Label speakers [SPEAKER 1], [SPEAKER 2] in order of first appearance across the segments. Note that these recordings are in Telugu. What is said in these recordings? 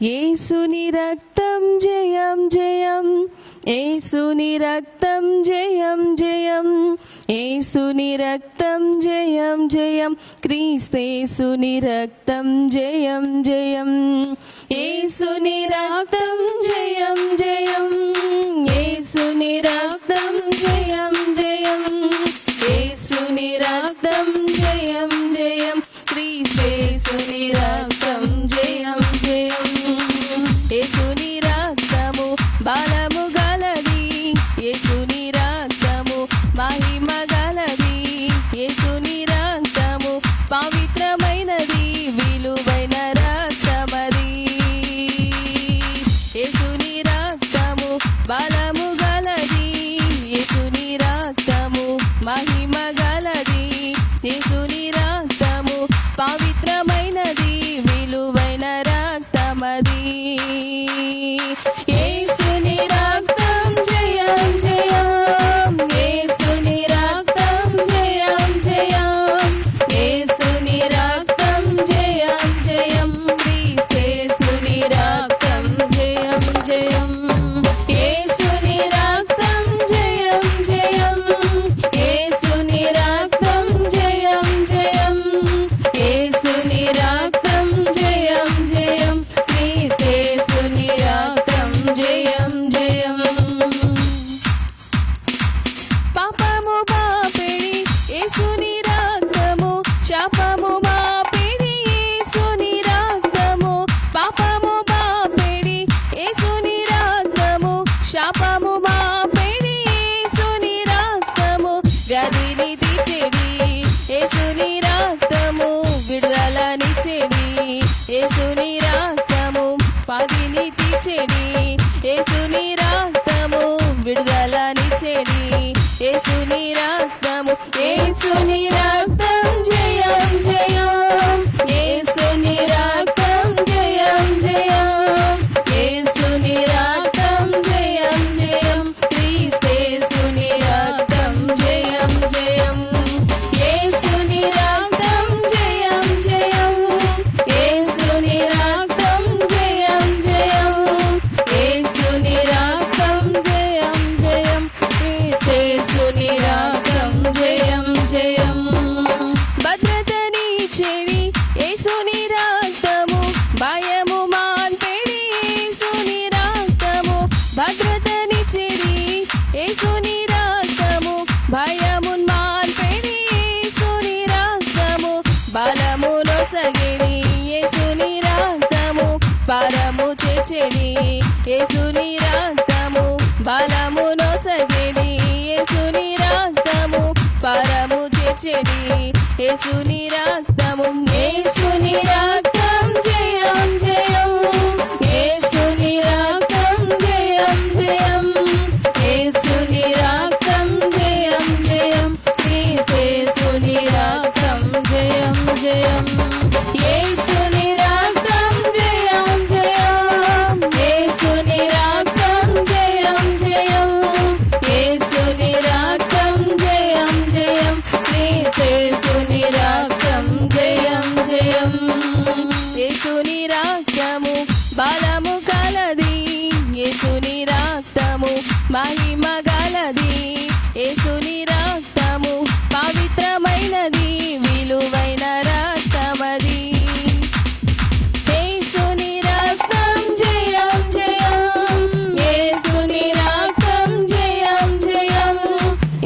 [SPEAKER 1] యేసుని రక్తం జయం జయం, యేసుని రక్తం జయం జయం, యేసుని రక్తం జయం జయం, క్రీస్తేసుని రక్తం జయం జయం, యేసుని రక్తం జయం జయం, యేసుని రక్తం జయం జయం, యేసుని రక్తం జయం జయం, క్రీస్తేసుని రక్తం జయం జయం. యేసుని రక్తము బలము గలది, యేసుని రక్తము మహిమ గలది, యేసుని రక్తము పవిత్రమైనది, విలువైన రక్తమది. యేసుని రక్తము బలము గలది, యేసుని రక్తము మహిమ గలది, యేసుని రక్తము పవిత్రమైనది, విలువైన రక్తమది. యేసుని రక్తం జయం జయం, యేసుని రక్తం జయం జయం, యేసుని రక్తం జయం జయం, క్రీస్తేసుని రక్తం జయం జయం. యేసుని రక్తం జయం జయం, యేసుని రక్తం జయం జయం, యేసుని రక్తం జయం జయం, క్రీస్తేసుని రక్తం జయం జయం. పాపము బాపిడి యేసుని రక్తము, శాపము బాపిడి యేసుని రక్తము, పాపము బాపిడి యేసుని రక్తము, శాపము బాపిడి యేసుని రక్తము, వ్యాధిని తీర్చెడి యేసుని రక్తము, విడుదలనిచ్చెడి యేసుని రక్తము, పాదిని తీర్చెడి యేసుని రక్తము, విడుదలనిచ్చెడి యేసుని రక్తము. యేసుని రక్తం జయం జయం, యేసుని రక్తం జయం జయం, యేసుని రక్తం జయం జయం, క్రీస్తేసుని రక్తం జయం జయం. యేసుని రక్తం జయం జయం, యేసుని రక్తం జయం జయం, యేసుని రక్తం జయం జయం, క్రీస్తేసుని రక్తం జయం జయం. భద్రతని చెడి యేసుని రక్తము, భయము మాన్పెడి యేసుని రక్తము, భద్రతని చెడి యేసుని రక్తము, భయము మాన్పెడి యేసుని రక్తము, బలమును సగిడి యేసుని రక్తము, పరము చేచెడి యేసుని రక్తము, బలమును సగిడి యేసుని రక్తము, పరము చేచెడి యేసుని రక్తము. యేసుని రక్తం జయం జయం, యేసుని రక్తం జయం జయం, యేసుని రక్తం జయం జయం, క్రీస్తేసుని రక్తం జయం జయం. యేసుని రక్తం జయం జయం, యేసుని రక్తం జయం జయం, యేసుని రక్తం జయం జయం, క్రీస్తేసుని రక్తం జయం జయం. యేసుని రక్తము బలము గలది, యేసుని రక్తము మహిమ గలది, యేసుని రక్తము పవిత్రమైనది, విలువైన రక్తమది. యేసుని రక్తం జయం జయం, యేసుని రక్తం జయం జయం,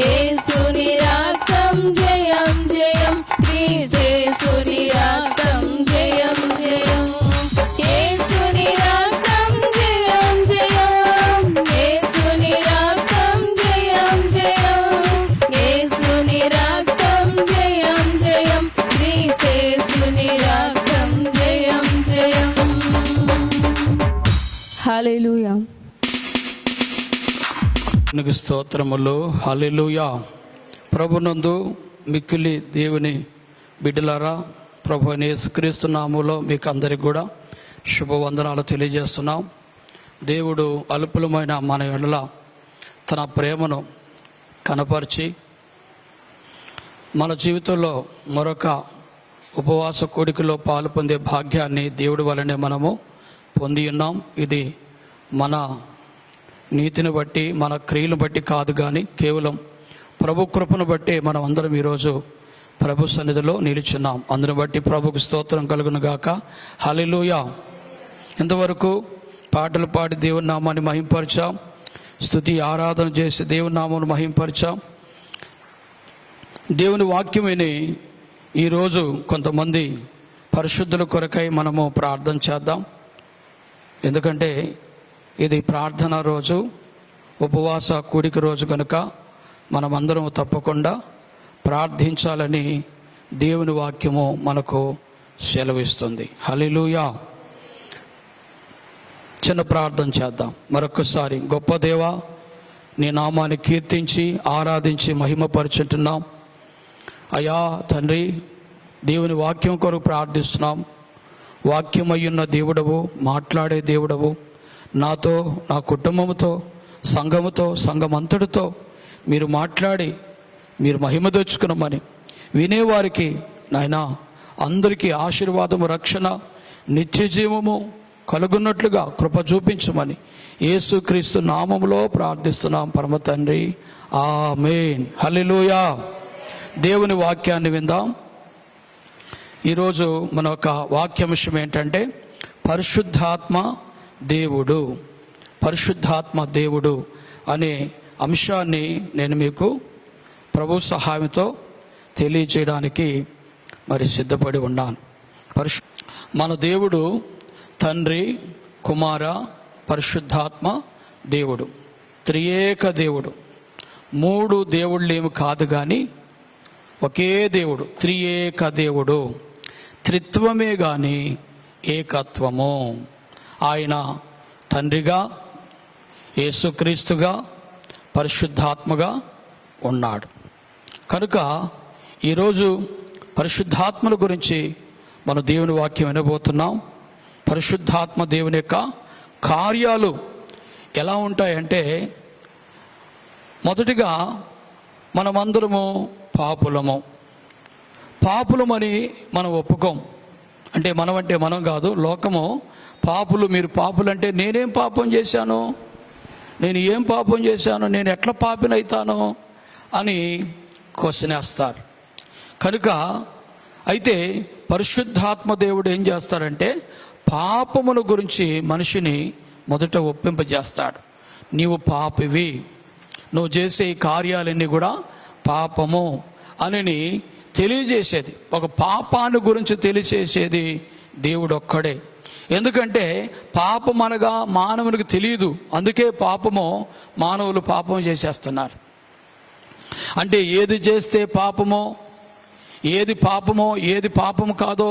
[SPEAKER 1] యేసుని రక్తం జయం జయం, క్రీస్తేసుని రక్తం జయం జయం. యేసుని రక్తం జయం జయం, యేసుని రక్తం జయం జయం, యేసుని రక్తం జయం జయం, క్రీస్తేసుని రక్తం జయం జయం. హల్లెలూయా.
[SPEAKER 2] నీకు స్తోత్రములు. హల్లెలూయా. ప్రభునందు మిక్కిలి దేవుని బిడ్డలారా, ప్రభు అయిన యేసుక్రీస్తు నామములో మీకు అందరికి కూడా శుభవందనాలు తెలియజేస్తున్నాం. దేవుడు అల్పులమైన మన ఎడల తన ప్రేమను కనపరిచి మన జీవితంలో మరొక ఉపవాస కోడికలో పాలు పొందే భాగ్యాన్ని దేవుడి వలనే మనము పొంది ఉన్నాం. ఇది మన నీతిని బట్టి, మన క్రియలను బట్టి కాదు, కానీ కేవలం ప్రభు కృపను బట్టి మనం అందరం ఈరోజు ప్రభు సన్నిధిలో నిలుచున్నాం. అందును బట్టి ప్రభుకు స్తోత్రం కలుగును గాక. హల్లెలూయా. ఇంతవరకు పాటలు పాడి దేవుని నామాన్ని మహింపరిచాం, స్తుతి ఆరాధన చేసి దేవుని నామాన్ని మహింపరిచాం. దేవుని వాక్యం విని ఈరోజు కొంతమంది పరిశుద్ధుల కొరకై మనము ప్రార్థన చేద్దాం. ఎందుకంటే ఇది ప్రార్థన రోజు, ఉపవాస కూడిక రోజు కనుక మనమందరం తప్పకుండా ప్రార్థించాలని దేవుని వాక్యము మనకు సెలవిస్తుంది. హల్లెలూయా. చిన్న ప్రార్థన చేద్దాం. మరొకసారి, గొప్ప దేవా, నీ నామాన్ని కీర్తించి ఆరాధించి మహిమపరుచుంటున్నాం. అయా తండ్రి, దేవుని వాక్యం కొరకు ప్రార్థిస్తున్నాం. వాక్యమయ్యున్న దేవుడవు, మాట్లాడే దేవుడవు, నాతో, నా కుటుంబంతో, సంఘముతో, సంఘమంతటితో మీరు మాట్లాడి మీరు మహిమ తెచ్చుకున్నామని వినేవారికి నాయనా అందరికీ ఆశీర్వాదము, రక్షణ, నిత్య జీవము కలుగున్నట్లుగా కృప చూపించమని యేసుక్రీస్తు నామములో ప్రార్థిస్తున్నాం పరమ తండ్రి. ఆమేన్. హల్లెలూయా. దేవుని వాక్యాన్ని విందాం. ఈరోజు మన యొక్క వాక్యాంశం ఏంటంటే పరిశుద్ధాత్మ దేవుడు. పరిశుద్ధాత్మ దేవుడు అనే అంశాన్ని నేను మీకు ప్రభు సహాయంతో తెలియజేయడానికి సిద్ధపడి ఉన్నాను. మన దేవుడు తండ్రి, కుమార, పరిశుద్ధాత్మ దేవుడు. త్రియేక దేవుడు. మూడు దేవుళ్ళేమి కాదు, కానీ ఒకే దేవుడు, త్రియేక దేవుడు. త్రిత్వమే కానీ ఏకత్వము. ఆయన తండ్రిగా, యేసుక్రీస్తుగా, పరిశుద్ధాత్మగా ఉన్నాడు. కనుక ఈరోజు పరిశుద్ధాత్మల గురించి మన దేవుని వాక్యం వినబోతున్నాం. పరిశుద్ధాత్మ దేవుని యొక్క కార్యాలు ఎలా ఉంటాయంటే, మొదటిగా మనమందరము పాపులము. పాపులమని మనం ఒప్పుకోం. అంటే మనం కాదు, లోకము పాపులు. మీరు పాపులంటే నేనేం పాపం చేశాను, నేను ఏం పాపం చేశాను, నేను ఎట్లా పాపినైతాను అని క్వశ్చన్ వేస్తారు. కనుక అయితే పరిశుద్ధాత్మ దేవుడు ఏం చేస్తాడంటే పాపమును గురించి మనిషిని మొదట ఒప్పింపజేస్తాడు. నీవు పాపివి, నువ్వు చేసే ఈ కార్యాలన్నీ కూడా పాపము అని తెలియజేసేది, ఒక పాపాన్ని గురించి తెలియజేసేది దేవుడు ఒక్కడే. ఎందుకంటే పాపం అనగా మానవునికి తెలియదు, అందుకే పాపము, మానవులు పాపం చేసేస్తున్నారు. అంటే ఏది చేస్తే పాపమో, ఏది పాపమో, ఏది పాపము కాదో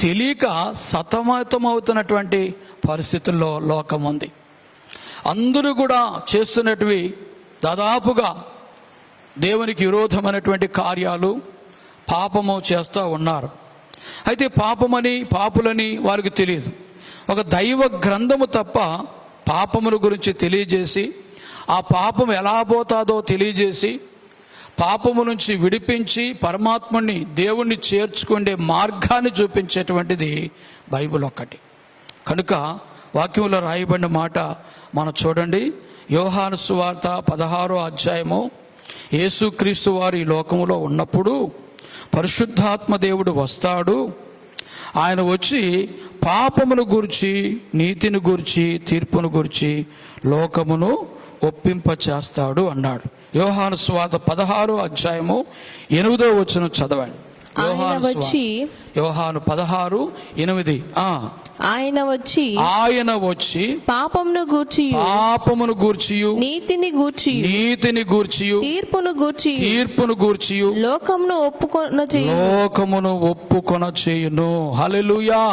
[SPEAKER 2] తెలియక సతమతమవుతున్నటువంటి పరిస్థితుల్లో లోకం ఉంది. అందరూ కూడా చేస్తున్నటివి దాదాపుగా దేవునికి విరోధమైనటువంటి కార్యాలు, పాపము చేస్తూ ఉన్నారు. అయితే పాపమని, పాపులని వారికి తెలియదు. ఒక దైవ గ్రంథము తప్ప పాపముల గురించి తెలియజేసి, ఆ పాపం ఎలా పోతాదో తెలియజేసి, పాపము నుంచి విడిపించి పరమాత్మని, దేవుణ్ణి చేర్చుకునే మార్గాన్ని చూపించేటువంటిది బైబిల్ ఒక్కటి. కనుక వాక్యంలో రాయబడిన మాట మనం చూడండి. యోహాను సువార్త 16వ అధ్యాయము. యేసుక్రీస్తు వారు ఈ లోకములో ఉన్నప్పుడు పరిశుద్ధాత్మ దేవుడు వస్తాడు. ఆయన వచ్చి పాపమును గూర్చి, నీతిని గూర్చి, తీర్పును గూర్చి లోకమును ఒప్పింప చేస్తాడు అన్నాడు. యోహాను సువార్త 16వ అధ్యాయము 8వ వచనం చదవండి. యోహాను 16:8. ఆయన వచ్చి
[SPEAKER 1] పాపమును గూర్చి, నీతిని గూర్చి, తీర్పును గూర్చి
[SPEAKER 2] లోకమును ఒప్పుకొన చేయును. హల్లెలూయా.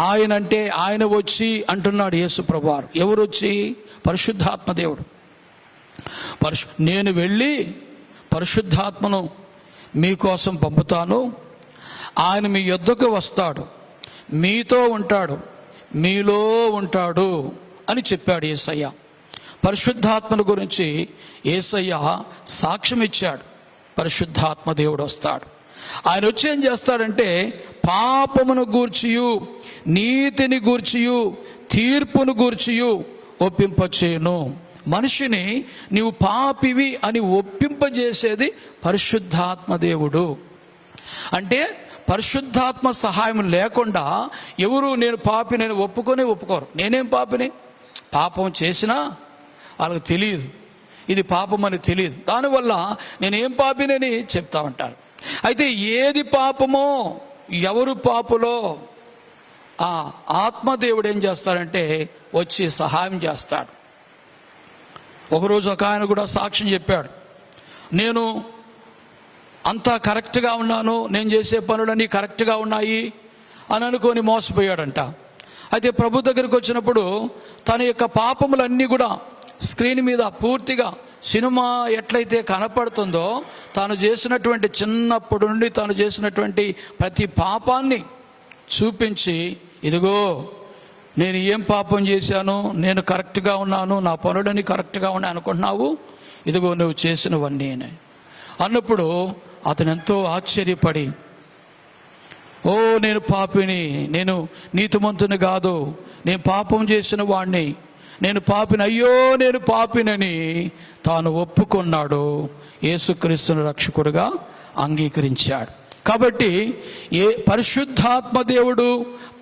[SPEAKER 2] ఆయన అంటే ఆయన వచ్చి అంటున్నాడు యేసు ప్రభువారు. ఎవరు వచ్చి? పరిశుద్ధాత్మ దేవుడు. నేను వెళ్ళి పరిశుద్ధాత్మను మీకోసం పంపుతాను, ఆయన మీ యొద్దకు వస్తాడు, మీతో ఉంటాడు, మీలో ఉంటాడు అని చెప్పాడు యేసయ్య. పరిశుద్ధాత్మను గురించి యేసయ్య సాక్ష్యం ఇచ్చాడు. పరిశుద్ధాత్మ దేవుడు వస్తాడు. ఆయన వచ్చి ఏం చేస్తాడంటే పాపమును గూర్చియు, నీతిని గూర్చియు, తీర్పును గూర్చియు ఒప్పింపచేయును. మనిషిని నీవు పాపివి అని ఒప్పింపజేసేది పరిశుద్ధాత్మ దేవుడు. అంటే పరిశుద్ధాత్మ సహాయం లేకుండా ఎవరు నేను పాపి నేను ఒప్పుకోరు. నేనేం పాపిని, పాపం చేసినా వాళ్ళకి తెలియదు, ఇది పాపం అని తెలియదు. దానివల్ల నేనేం పాపినని చెప్తా ఉంటారు. అయితే ఏది పాపమో, ఎవరు పాపులో ఆ ఆత్మదేవుడు ఏం చేస్తాడంటే వచ్చి సహాయం చేస్తాడు. ఒకరోజు ఒక ఆయన కూడా సాక్ష్యం చెప్పాడు, నేను అంతా కరెక్ట్గా ఉన్నాను, నేను చేసే పనులన్నీ కరెక్ట్గా ఉన్నాయి అని అనుకొని మోసపోయాడంట. అయితే ప్రభు దగ్గరికి వచ్చినప్పుడు తన యొక్క పాపములన్నీ కూడా స్క్రీన్ మీద పూర్తిగా సినిమా ఎట్లయితే కనపడుతుందో తాను చేసినటువంటి చిన్నప్పటి నుండి తాను చేసినటువంటి ప్రతి పాపాన్ని చూపించి, ఇదిగో నేను ఏం పాపం చేశాను, నేను కరెక్ట్గా ఉన్నాను, నా పనులని కరెక్ట్గా ఉన్నాయి అనుకుంటున్నావు, ఇదిగో నువ్వు చేసినవన్నీ అన్నప్పుడు అతను ఎంతో ఆశ్చర్యపడి, ఓ నేను పాపిని, నేను నీతిమంతుని కాదు, నేను పాపం చేసిన వాణ్ణి, నేను పాపిని, అయ్యో నేను పాపినని తాను ఒప్పుకున్నాడు. యేసుక్రీస్తును రక్షకుడుగా అంగీకరించాడు. కాబట్టి పరిశుద్ధాత్మ దేవుడు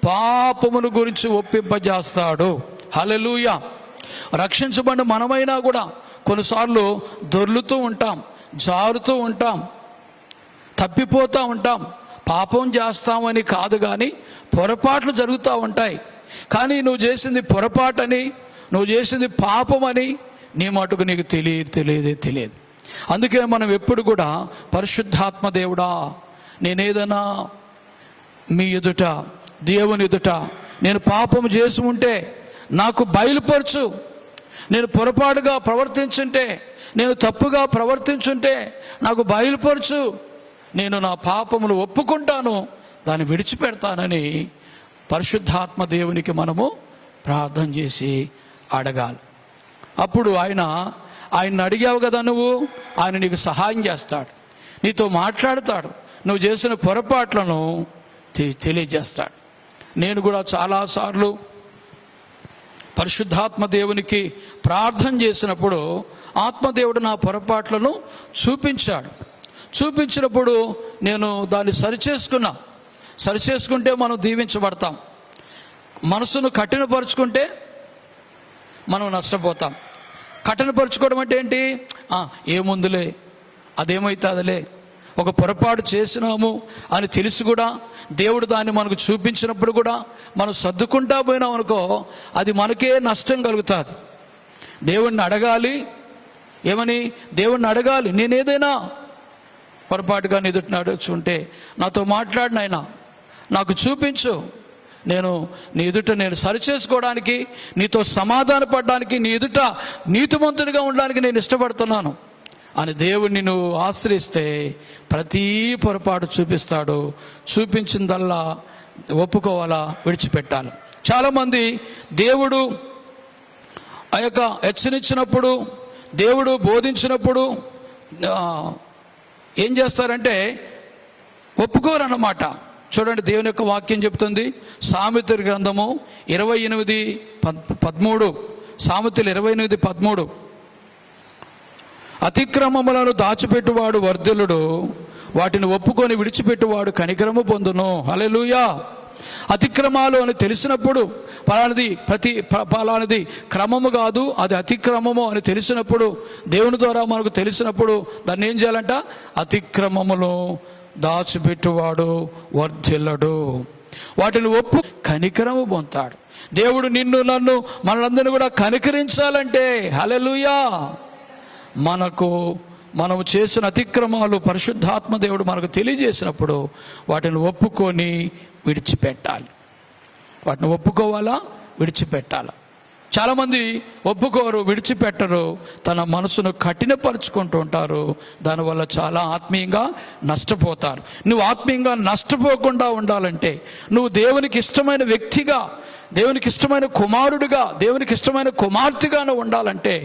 [SPEAKER 2] పాపమును గురించి ఒప్పింపజేస్తాడు. హల్లెలూయా. రక్షించబడిన మనమైనా కూడా కొన్నిసార్లు దొర్లుతూ ఉంటాం, జారుతూ ఉంటాం, తప్పిపోతూ ఉంటాం. పాపం చేస్తామని కాదు, కానీ పొరపాట్లు జరుగుతూ ఉంటాయి. కానీ నువ్వు చేసింది పొరపాటని, నువ్వు చేసింది పాపమని నీ మటుకు నీకు తెలియదు. అందుకే మనం ఎప్పుడు కూడా పరిశుద్ధాత్మ దేవుడా, నేనేదైనా మీ ఎదుట, దేవుని ఎదుట నేను పాపం చేసి ఉంటే నాకు బయలుపరచు, నేను పొరపాటుగా ప్రవర్తించుంటే, నేను తప్పుగా ప్రవర్తించుంటే నాకు బయలుపరచు, నేను నా పాపములు ఒప్పుకుంటాను, దాన్ని విడిచిపెడతానని పరిశుద్ధాత్మ దేవునికి మనము ప్రార్థన చేసి అడగాలి. అప్పుడు ఆయన అడిగావు కదా నువ్వు, ఆయన నీకు సహాయం చేస్తాడు, నీతో మాట్లాడతాడు, నువ్వు చేసిన పొరపాట్లను తెలియజేస్తాడు. నేను కూడా చాలాసార్లు పరిశుద్ధాత్మ దేవునికి ప్రార్థన చేసినప్పుడు ఆత్మదేవుడు నా పొరపాట్లను చూపించినప్పుడు నేను దాన్ని సరిచేసుకుంటే మనం దీవించబడతాం. మనసును కఠినపరుచుకుంటే మనం నష్టపోతాం. కఠినపరుచుకోవడం అంటే ఏంటి? ఏముందులే, అదేమైతే అదిలే, ఒక పొరపాటు చేసినాము అని తెలిసి కూడా దేవుడు దాన్ని మనకు చూపించినప్పుడు కూడా మనం సర్దుకుంటా పోయినాం అనుకో, అది మనకే నష్టం కలుగుతుంది. దేవుణ్ణి అడగాలి. ఏమని? దేవుణ్ణి అడగాలి, నేనేదైనా పొరపాటుగా నీ ఎదుట నడుచుంటే నాతో మాట్లాడిన ఆయన నాకు చూపించు, నేను నీ ఎదుట నేను సరిచేసుకోవడానికి, నీతో సమాధాన పడడానికి, నీ ఎదుట నీతిమంతునిగా ఉండడానికి నేను ఇష్టపడుతున్నాను అని దేవుణ్ణి నువ్వు ఆశ్రయిస్తే ప్రతి పొరపాటు చూపిస్తాడు. చూపించిందల్లా ఒప్పుకోవాలా, విడిచిపెట్టాలి. చాలామంది దేవుడు ఆ యొక్క హెచ్చరించినప్పుడు, దేవుడు బోధించినప్పుడు ఏం చేస్తారంటే ఒప్పుకోరన్నమాట. చూడండి, దేవుని యొక్క వాక్యం చెప్తుంది. సామెతల గ్రంథము 28:13. సామెతలు 28:13. అతిక్రమములను దాచిపెట్టువాడు వర్ధిల్లుడు, వాటిని ఒప్పుకొని విడిచిపెట్టువాడు కనికరము పొందును. హల్లెలూయా. అతిక్రమాలు అని తెలిసినప్పుడు, పలానిది క్రమము కాదు, అది అతిక్రమము అని తెలిసినప్పుడు, దేవుని ద్వారా మనకు తెలిసినప్పుడు దాన్ని ఏం చేయాలంట? అతిక్రమములు దాచిపెట్టువాడు వర్ధిల్లడు, వాటిని ఒప్పు కనికరము పొందుతాడు. దేవుడు నిన్ను నన్ను మనందరినీ కూడా కనికరించాలంటే, హల్లెలూయా, మనము చేసిన అతిక్రమాలు పరిశుద్ధాత్మ దేవుడు మనకు తెలియజేసినప్పుడు వాటిని ఒప్పుకొని విడిచిపెట్టాలి. వాటిని ఒప్పుకోవాలా, విడిచిపెట్టాలా. చాలామంది ఒప్పుకోరు, విడిచిపెట్టరు, తన మనసును కఠినపరుచుకుంటూ ఉంటారు. దానివల్ల చాలా ఆత్మీయంగా నష్టపోతారు. నువ్వు ఆత్మీయంగా నష్టపోకుండా ఉండాలంటే, నువ్వు దేవునికి ఇష్టమైన వ్యక్తిగా, దేవునికి ఇష్టమైన కుమారుడిగా, దేవునికి ఇష్టమైన కుమార్తెగాను ఉండాలంటే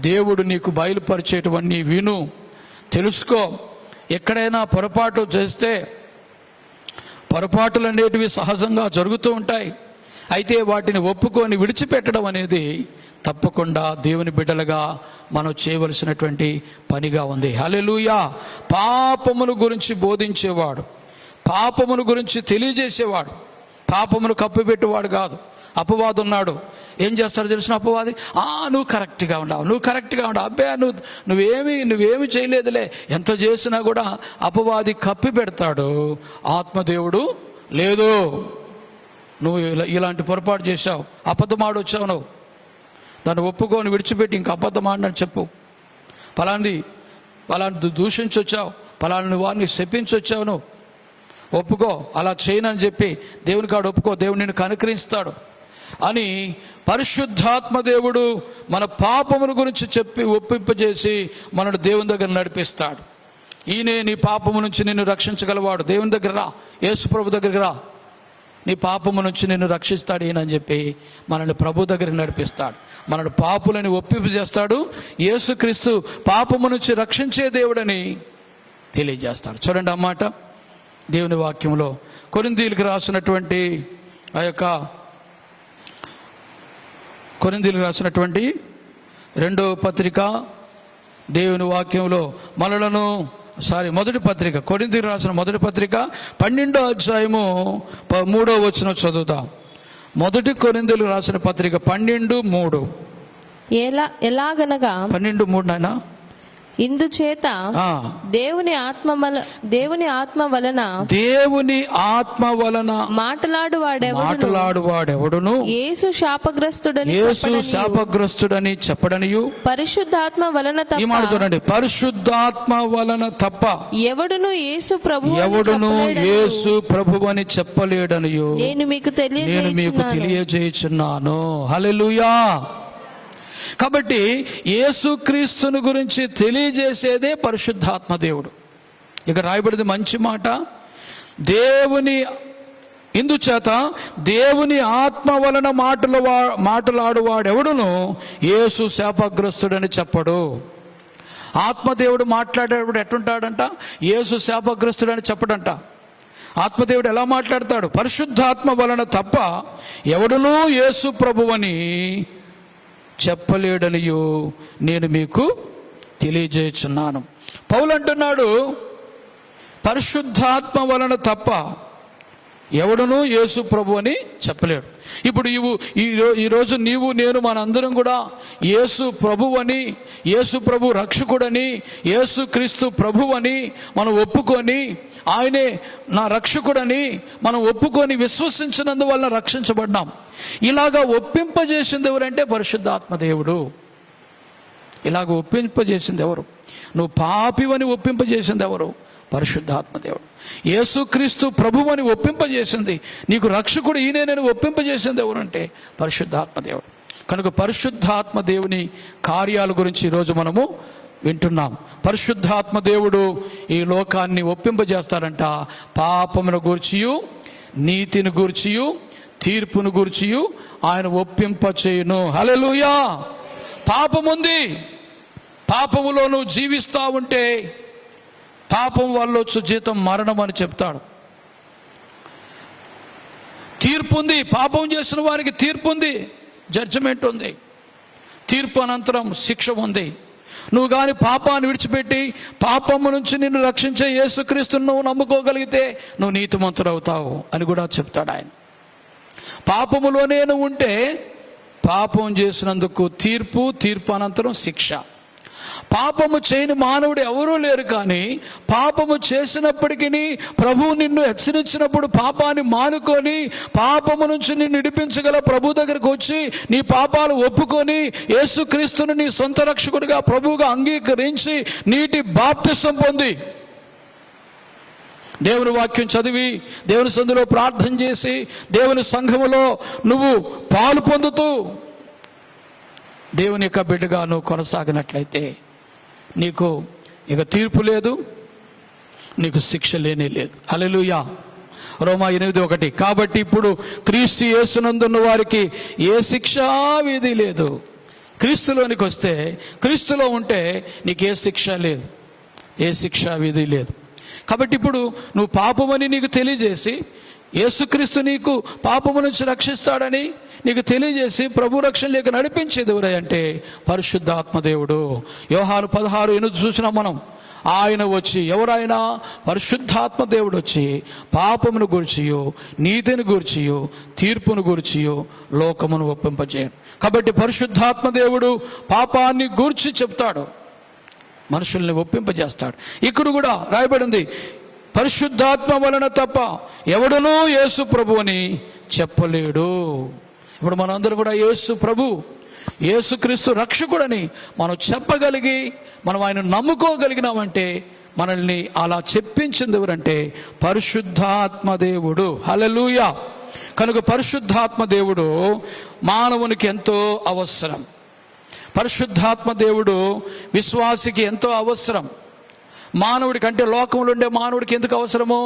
[SPEAKER 2] దేవుడు నీకు బయలుపరిచేటివన్నీ విను, తెలుసుకో. ఎక్కడైనా పొరపాటు చేస్తే, పొరపాటులు అనేటివి సహజంగా జరుగుతూ ఉంటాయి. అయితే వాటిని ఒప్పుకొని విడిచిపెట్టడం అనేది తప్పకుండా దేవుని బిడ్డలుగా మనం చేయవలసినటువంటి పనిగా ఉంది. హల్లెలూయా. పాపమును గురించి బోధించేవాడు, పాపమును గురించి తెలియజేసేవాడు, పాపమును కప్పిపెట్టేవాడు కాదు. అపవాది ఉన్నాడు. ఏం చేస్తాడో తెలిసిన అపవాది, నువ్వు కరెక్ట్గా ఉండవు, అబ్బే నువ్వేమి చేయలేదులే. ఎంత చేసినా కూడా అపవాది కప్పి పెడతాడు. ఆత్మదేవుడు లేదు, నువ్వు ఇలాంటి పొరపాటు చేశావు, అబద్ధం ఆడొచ్చావు, నువ్వు దాన్ని ఒప్పుకొని విడిచిపెట్టి ఇంక అబద్ధం ఆడినని చెప్పు, పలాంటి దూషించొచ్చావు, పలాని వారిని శపించొచ్చావు, నువ్వు ఒప్పుకో, అలా చేయనని చెప్పి దేవుని కాడు ఒప్పుకో, దేవుడు నిన్ను కనుకరిస్తాడు అని పరిశుద్ధాత్మ దేవుడు మన పాపముల గురించి చెప్పి ఒప్పింపజేసి మనను దేవుని దగ్గర నడిపిస్తాడు. ఈయనే నీ పాపము నుంచి నిన్ను రక్షించగలవాడు. దేవుని దగ్గర రా, యేసు ప్రభు దగ్గరికి రా, నీ పాపము నుంచి నిన్ను రక్షిస్తాడు ఈయనని చెప్పి మనల్ని ప్రభు దగ్గరికి నడిపిస్తాడు. మనను పాపులని ఒప్పింపజేస్తాడు. యేసుక్రీస్తు పాపము నుంచి రక్షించే దేవుడని తెలియజేస్తాడు. చూడండి అన్నమాట దేవుని వాక్యంలో కొరింథీయులకు రాసినటువంటి ఆ యొక్క కొరింథీయులకు రాసినటువంటి 2వ పత్రిక దేవుని వాక్యంలో మొదటి పత్రిక, కొరింథీయులకు రాసిన మొదటి పత్రిక 12వ అధ్యాయము 3వ వచనం చదువుతాం. మొదటి కొరింథీయులకు రాసిన పత్రిక 12:3.
[SPEAKER 1] ఎలాగనగా
[SPEAKER 2] 12:3 నాయనా.
[SPEAKER 1] ఇందుచేత దేవుని ఆత్మ వలన
[SPEAKER 2] మాటలాడువాడెవడును
[SPEAKER 1] యేసు శాపగ్రస్తుడని చెప్పడనియు
[SPEAKER 2] పరిశుద్ధాత్మ వలన తప్ప ఎవడును యేసు ప్రభువని చెప్పలేడనియు నేను మీకు తెలియజేయుచున్నాను. హల్లెలూయా. కాబట్టి యేసుక్రీస్తుని గురించి తెలియజేసేదే పరిశుద్ధాత్మ దేవుడు. ఇక రాయబడింది మంచి మాట, ఇందుచేత దేవుని ఆత్మ వలన మాటలాడువాడెవడును యేసు శాపగ్రస్తుడని చెప్పడు. ఆత్మదేవుడు మాట్లాడేవాడు ఎట్టుంటాడంట? యేసు శాపగ్రస్తుడని చెప్పడంట. ఆత్మదేవుడు ఎలా మాట్లాడతాడు? పరిశుద్ధాత్మ వలన తప్ప ఎవడునూ యేసు ప్రభువని చెప్పలేడనియో నేను మీకు తెలియజేయుచున్నాను. పౌలు అంటున్నాడు, పరిశుద్ధాత్మ వలన తప్ప ఎవడునూ యేసు ప్రభు అని చెప్పలేడు. ఇప్పుడు ఈరోజు నీవు నేను మనందరం కూడా యేసు ప్రభువని, యేసు ప్రభు రక్షకుడని, యేసు క్రీస్తు ప్రభువని మనం ఒప్పుకొని, ఆయనే నా రక్షకుడని మనం ఒప్పుకొని విశ్వసించినందువల్ల రక్షించబడ్డాం. ఇలాగా ఒప్పింపజేసింది ఎవరంటే పరిశుద్ధాత్మ దేవుడు. ఇలాగ ఒప్పింపజేసింది ఎవరు? నువ్వు పాపివని ఒప్పింపజేసింది ఎవరు? పరిశుద్ధాత్మ దేవుడు. యేసుక్రీస్తు ప్రభువని ఒప్పింపజేసింది, నీకు రక్షకుడు ఈయనని ఒప్పింపజేసింది ఎవరంటే పరిశుద్ధాత్మ దేవుడు. కనుక పరిశుద్ధాత్మ దేవుని కార్యాల గురించి ఈరోజు మనము వింటున్నాం. పరిశుద్ధాత్మ దేవుడు ఈ లోకాన్ని ఒప్పింపజేస్తాడంట. పాపమును గూర్చియు, నీతిని గూర్చియు, తీర్పును గూర్చియు ఆయన ఒప్పింపచేయును. హల్లెలూయా. పాపముంది, పాపములో నువ్వు జీవిస్తా ఉంటే పాపం వల్ల వచ్చు జీతం మరణం అని చెప్తాడు. తీర్పు ఉంది, పాపం చేసిన వారికి తీర్పు ఉంది, జడ్జిమెంట్ ఉంది. తీర్పు అనంతరం శిక్ష ఉంది. నువ్వు కానీ పాపాన్ని విడిచిపెట్టి పాపము నుంచి నిన్ను రక్షించే యేసుక్రీస్తును నువ్వు నమ్ముకోగలిగితే నువ్వు నీతిమంతుడవుతావు అని కూడా చెప్తాడు ఆయన. పాపములోనే నువ్వు ఉంటే పాపం చేసినందుకు తీర్పు, తీర్పు అనంతరం శిక్ష. పాపము చేయని మానవుడు ఎవరూ లేరు, కానీ పాపము చేసినప్పటికీ ప్రభువు నిన్ను హెచ్చరించినప్పుడు పాపాన్ని మానుకొని పాపము నుంచి నిన్ను విడిపించగల ప్రభు దగ్గరకు వచ్చి నీ పాపాలు ఒప్పుకొని యేసుక్రీస్తుని నీ సొంత రక్షకుడిగా ప్రభువుగా అంగీకరించి నీటి బాప్తిసం పొంది దేవుని వాక్యం చదివి దేవుని సందులో ప్రార్థన చేసి దేవుని సంఘములో నువ్వు పాలు పొందుతూ దేవుని యొక్క బిడ్డగా నువ్వు కొనసాగినట్లయితే నీకు ఇక తీర్పు లేదు, నీకు శిక్ష లేనే లేదు. హల్లెలూయా. రోమా 8:1. కాబట్టి ఇప్పుడు క్రీస్తు యేసునందున్న వారికి ఏ శిక్షా విధి లేదు. క్రీస్తులోనికి వస్తే, క్రీస్తులో ఉంటే నీకు ఏ శిక్ష లేదు, ఏ శిక్షా విధి లేదు. కాబట్టి ఇప్పుడు నువ్వు పాపమని నీకు తెలియజేసి యేసుక్రీస్తు నీకు పాపము నుంచి రక్షిస్తాడని నీకు తెలియజేసి ప్రభు రక్షణలోకి నడిపించేది ఎవరంటే పరిశుద్ధాత్మ దేవుడు. యోహాను 16:8 చూసినాం మనం. ఆయన వచ్చి, ఎవరైనా పరిశుద్ధాత్మ దేవుడు వచ్చి పాపమును గూర్చియో నీతిని గూర్చియో తీర్పును గూర్చియో లోకమును ఒప్పింపజేయను. కాబట్టి పరిశుద్ధాత్మ దేవుడు పాపాన్ని గూర్చి చెప్తాడు, మనుషుల్ని ఒప్పింపజేస్తాడు. ఇక్కడ కూడా రాయబడింది, పరిశుద్ధాత్మ వలన తప్ప ఎవడనూ యేసు ప్రభు అని చెప్పలేడు. ఇప్పుడు మనందరూ కూడా యేసు ప్రభు, యేసుక్రీస్తు రక్షకుడని మనం చెప్పగలిగి మనం ఆయన నమ్ముకోగలిగినామంటే మనల్ని అలా చెప్పించింది ఎవరంటే పరిశుద్ధాత్మ దేవుడు. హల్లెలూయా. కనుక పరిశుద్ధాత్మ దేవుడు మానవునికి ఎంతో అవసరం. పరిశుద్ధాత్మ దేవుడు విశ్వాసికి ఎంతో అవసరం. మానవుడికి అంటే లోకములుండే మానవుడికి ఎందుకు అవసరమో,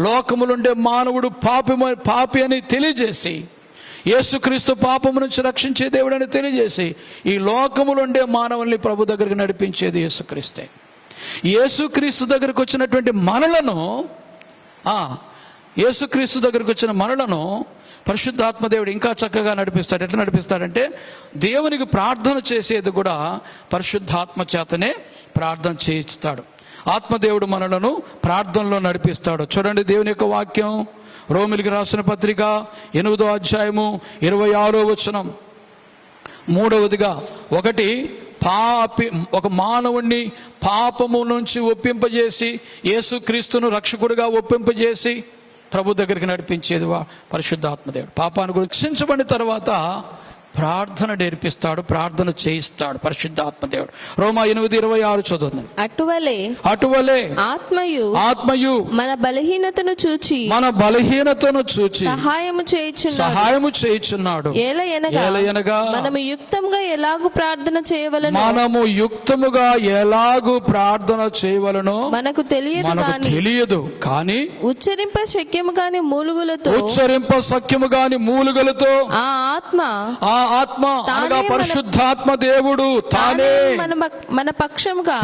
[SPEAKER 2] లోకములుండే మానవుడు పాపి అని తెలియజేసి, యేసుక్రీస్తు పాపము నుంచి రక్షించే దేవుడని తెలియజేసి ఈ లోకములుండే మానవుల్ని ప్రభు దగ్గరికి నడిపించేది యేసుక్రీస్తే. యేసుక్రీస్తు దగ్గరికి వచ్చినటువంటి మనలను, యేసుక్రీస్తు దగ్గరికి వచ్చిన మనలను పరిశుద్ధాత్మ దేవుడు ఇంకా చక్కగా నడిపిస్తాడు. ఎట్లా నడిపిస్తాడంటే దేవునికి ప్రార్థన చేసేది కూడా పరిశుద్ధాత్మ చేతనే ప్రార్థన చేయిస్తాడు. ఆత్మదేవుడు మనలను ప్రార్థనలో నడిపిస్తాడు. చూడండి దేవుని యొక్క వాక్యం, రోమిలికి రాసిన పత్రిక 8వ అధ్యాయము 26వ వచనం. మూడవదిగా, ఒక మానవుణ్ణి పాపము నుంచి ఒప్పింపజేసి యేసుక్రీస్తును రక్షకుడిగా ఒప్పింపజేసి ప్రభు దగ్గరికి నడిపించేది పరిశుద్ధాత్మదేవుడు. పాపాన్ని గురించి రక్షించబడిన తర్వాత ప్రార్థన నేర్పిస్తాడు, ప్రార్థన చేయిస్తాడు పరిశుద్ధాత్మదేవుడు. రోమా 8:26 చదువుతుంది. అటువలే ఆత్మయు మన బలహీనతను చూచి సహాయము చేయుచున్నాడు. ఏలయనగా మనము యుక్తముగా ఎలాగు ప్రార్థన చేయవలెనో మనకు తెలియదు కానీ ఉచ్చరింప శక్యము కాని మూలుగులతో ఆ ఆత్మ అనగా పరిశుద్ధాత్మ దేవుడు తానే మన పక్షముగా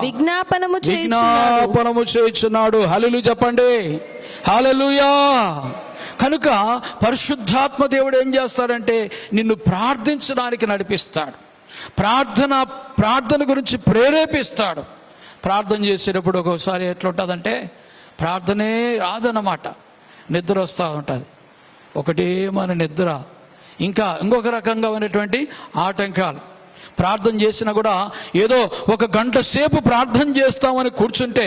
[SPEAKER 2] విజ్ఞాపనము చేయుచున్నాడు. హల్లెలూయా చెప్పండి, హల్లెలూయా. కనుక పరిశుద్ధాత్మ దేవుడు ఏం చేస్తాడంటే నిన్ను ప్రార్థించడానికి నడిపిస్తాడు, ప్రార్థన గురించి ప్రేరేపిస్తాడు. ప్రార్థన చేసేటప్పుడు ఒక్కోసారి ఎట్లుంటుందంటే ప్రార్థనే రాదన్నమాట, నిద్ర వస్తూ ఉంటుంది. ఒకటేమని నిద్ర, ఇంకొక రకంగా ఉన్నటువంటి ఆటంకాలు. ప్రార్థన చేసినా కూడా ఏదో 1 గంట సేపు ప్రార్థన చేస్తామని కూర్చుంటే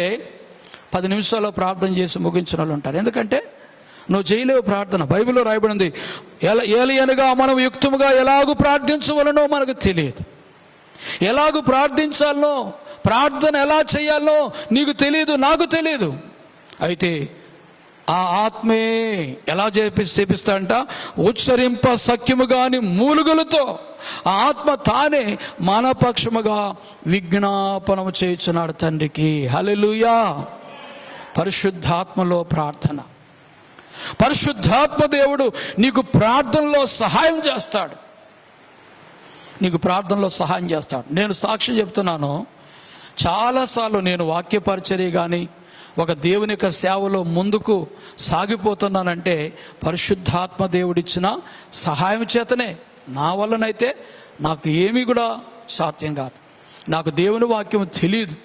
[SPEAKER 2] 10 నిమిషాల్లో ప్రార్థన చేసి ముగించిన వాళ్ళు ఉంటారు. ఎందుకంటే నువ్వు చేయలేవు ప్రార్థన. బైబిల్లో రాయబడింది, ఏలయనగా మనం యుక్తముగా ఎలాగూ ప్రార్థించవలనో మనకు తెలియదు. ఎలాగూ ప్రార్థించాలనో, ప్రార్థన ఎలా చేయాలనో నీకు తెలియదు, నాకు తెలియదు. అయితే ఆ ఆత్మే ఎలా చేపిస్తాడంట, ఉచ్చరింప సఖ్యము గాని మూలుగులతో ఆ ఆత్మ తానే మన పక్షముగా విజ్ఞాపనము చేయుచున్నాడు తండ్రికి. హల్లెలూయా. పరిశుద్ధాత్మలో ప్రార్థన. పరిశుద్ధాత్మ దేవుడు నీకు ప్రార్థనలో సహాయం చేస్తాడు, నేను సాక్ష్యం చెప్తున్నాను. చాలాసార్లు నేను వాక్య పరిచర్య కానీ ఒక దేవుని యొక్క సేవలో ముందుకు సాగిపోతున్నానంటే పరిశుద్ధాత్మ దేవుడిచ్చిన సహాయం చేతనే. నా వల్లనైతే నాకు ఏమీ కూడా సాధ్యం కాదు. నాకు దేవుని వాక్యం తెలియదు,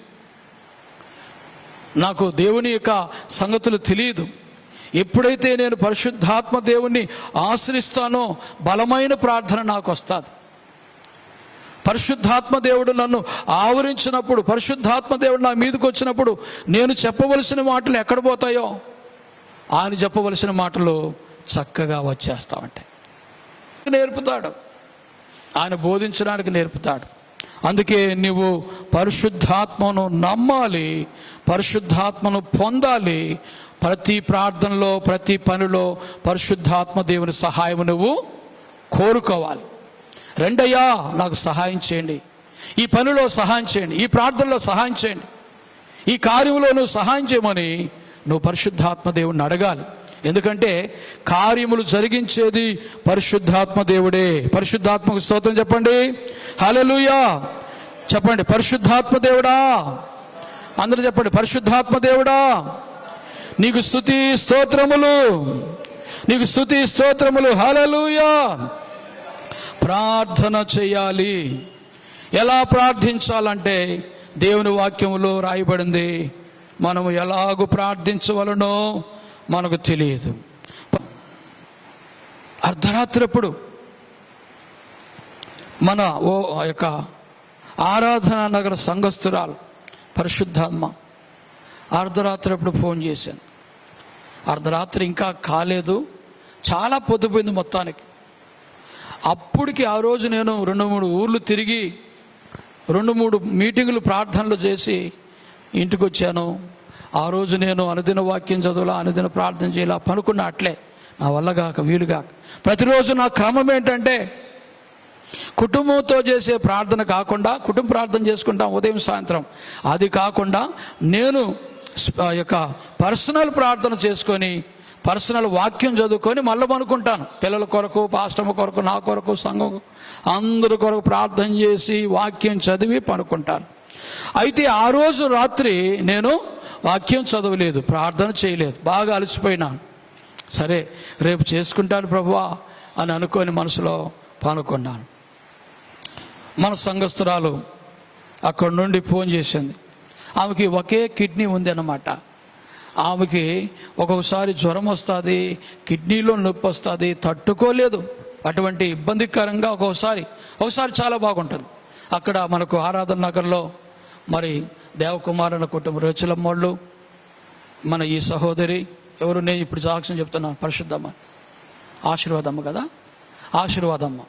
[SPEAKER 2] నాకు దేవుని యొక్క సంగతులు తెలియదు. ఎప్పుడైతే నేను పరిశుద్ధాత్మ దేవుణ్ణి ఆశ్రయిస్తానో బలమైన ప్రార్థన నాకు వస్తుంది. పరిశుద్ధాత్మ దేవుడు నన్ను ఆవరించినప్పుడు, పరిశుద్ధాత్మ దేవుడు నా మీదకి వచ్చినప్పుడు నేను చెప్పవలసిన మాటలు ఎక్కడ పోతాయో ఆయన చెప్పవలసిన మాటలు చక్కగా వచ్చేస్తామంటే నేర్పుతాడు, ఆయన బోధించడానికి నేర్పుతాడు. అందుకే నువ్వు పరిశుద్ధాత్మను నమ్మాలి, పరిశుద్ధాత్మను పొందాలి. ప్రతి ప్రార్థనలో, ప్రతి పనిలో పరిశుద్ధాత్మ దేవుని సహాయం నువ్వు కోరుకోవాలి. రెండయ్యా నాకు సహాయం చేయండి, ఈ పనిలో సహాయం చేయండి, ఈ ప్రార్థనలో సహాయం చేయండి, ఈ కార్యంలో నువ్వు సహాయం చేయమని నువ్వు పరిశుద్ధాత్మ దేవుడిని అడగాలి. ఎందుకంటే కార్యములు జరిగించేది పరిశుద్ధాత్మ దేవుడే. పరిశుద్ధాత్మకు స్తోత్రం చెప్పండి, హల్లెలూయా చెప్పండి. పరిశుద్ధాత్మ దేవుడా, అందరూ చెప్పండి, పరిశుద్ధాత్మ దేవుడా నీకు స్తుతి స్తోత్రములు, నీకు స్తుతి స్తోత్రములు. హల్లెలూయా. ప్రార్థన చేయాలి. ఎలా ప్రార్థించాలంటే దేవుని వాక్యములో రాయబడింది. మనము ఎలాగూ ప్రార్థించవలనో మనకు తెలియదు. అర్ధరాత్రప్పుడు మన ఆ యొక్క ఆరాధనా నగర సంఘస్థురాలు పరిశుద్ధాత్మ అర్ధరాత్రప్పుడు ఫోన్ చేశాను. అర్ధరాత్రి ఇంకా కాలేదు, చాలా పొద్దుపోయింది మొత్తానికి. అప్పటికి ఆ రోజు నేను 2-3 ఊర్లు తిరిగి 2-3 మీటింగులు ప్రార్థనలు చేసి ఇంటికి వచ్చాను. ఆ రోజు నేను అనుదిన వాక్యం చదువులా, అనుదిన ప్రార్థన చేయాలా పనుకున్నా. అట్లే నా వల్ల కాక వీలుగాక ప్రతిరోజు నా క్రమం ఏంటంటే కుటుంబంతో చేసే ప్రార్థన కాకుండా, కుటుంబ ప్రార్థన చేసుకుంటాం ఉదయం సాయంత్రం, అది కాకుండా నేను యొక్క పర్సనల్ ప్రార్థన చేసుకొని పర్సనల్ వాక్యం చదువుకొని మళ్ళీ పనుకుంటాను. పిల్లల కొరకు, పాస్టమ్మ కొరకు, నా కొరకు, సంఘం అందరి కొరకు ప్రార్థన చేసి వాక్యం చదివి పనుకుంటాను. అయితే ఆ రోజు రాత్రి నేను వాక్యం చదవలేదు, ప్రార్థన చేయలేదు, బాగా అలసిపోయినాను. సరే రేపు చేసుకుంటాను ప్రభువా అని అనుకొని మనసులో పనుకున్నాను. మన సంఘస్థురాలు అక్కడి నుండి ఫోన్ చేసింది. ఆమెకి ఒకే కిడ్నీ ఉంది అన్నమాట. ఆమెకి ఒక్కొక్కసారి జ్వరం వస్తుంది, కిడ్నీలో నొప్పి వస్తుంది, తట్టుకోలేదు. అటువంటి ఇబ్బందికరంగా ఒకసారి చాలా బాగుంటుంది. అక్కడ మనకు ఆరాధన నగర్లో మరి దేవకుమారన్న కుటుంబం రేచులమ్మోళ్ళు, మన ఈ సహోదరి ఎవరు, నేను ఇప్పుడు సాక్ష్యం చెప్తున్నాను, పరిశుద్ధమ్మ, ఆశీర్వాదమ్మ కదా, ఆశీర్వాదమ్మ.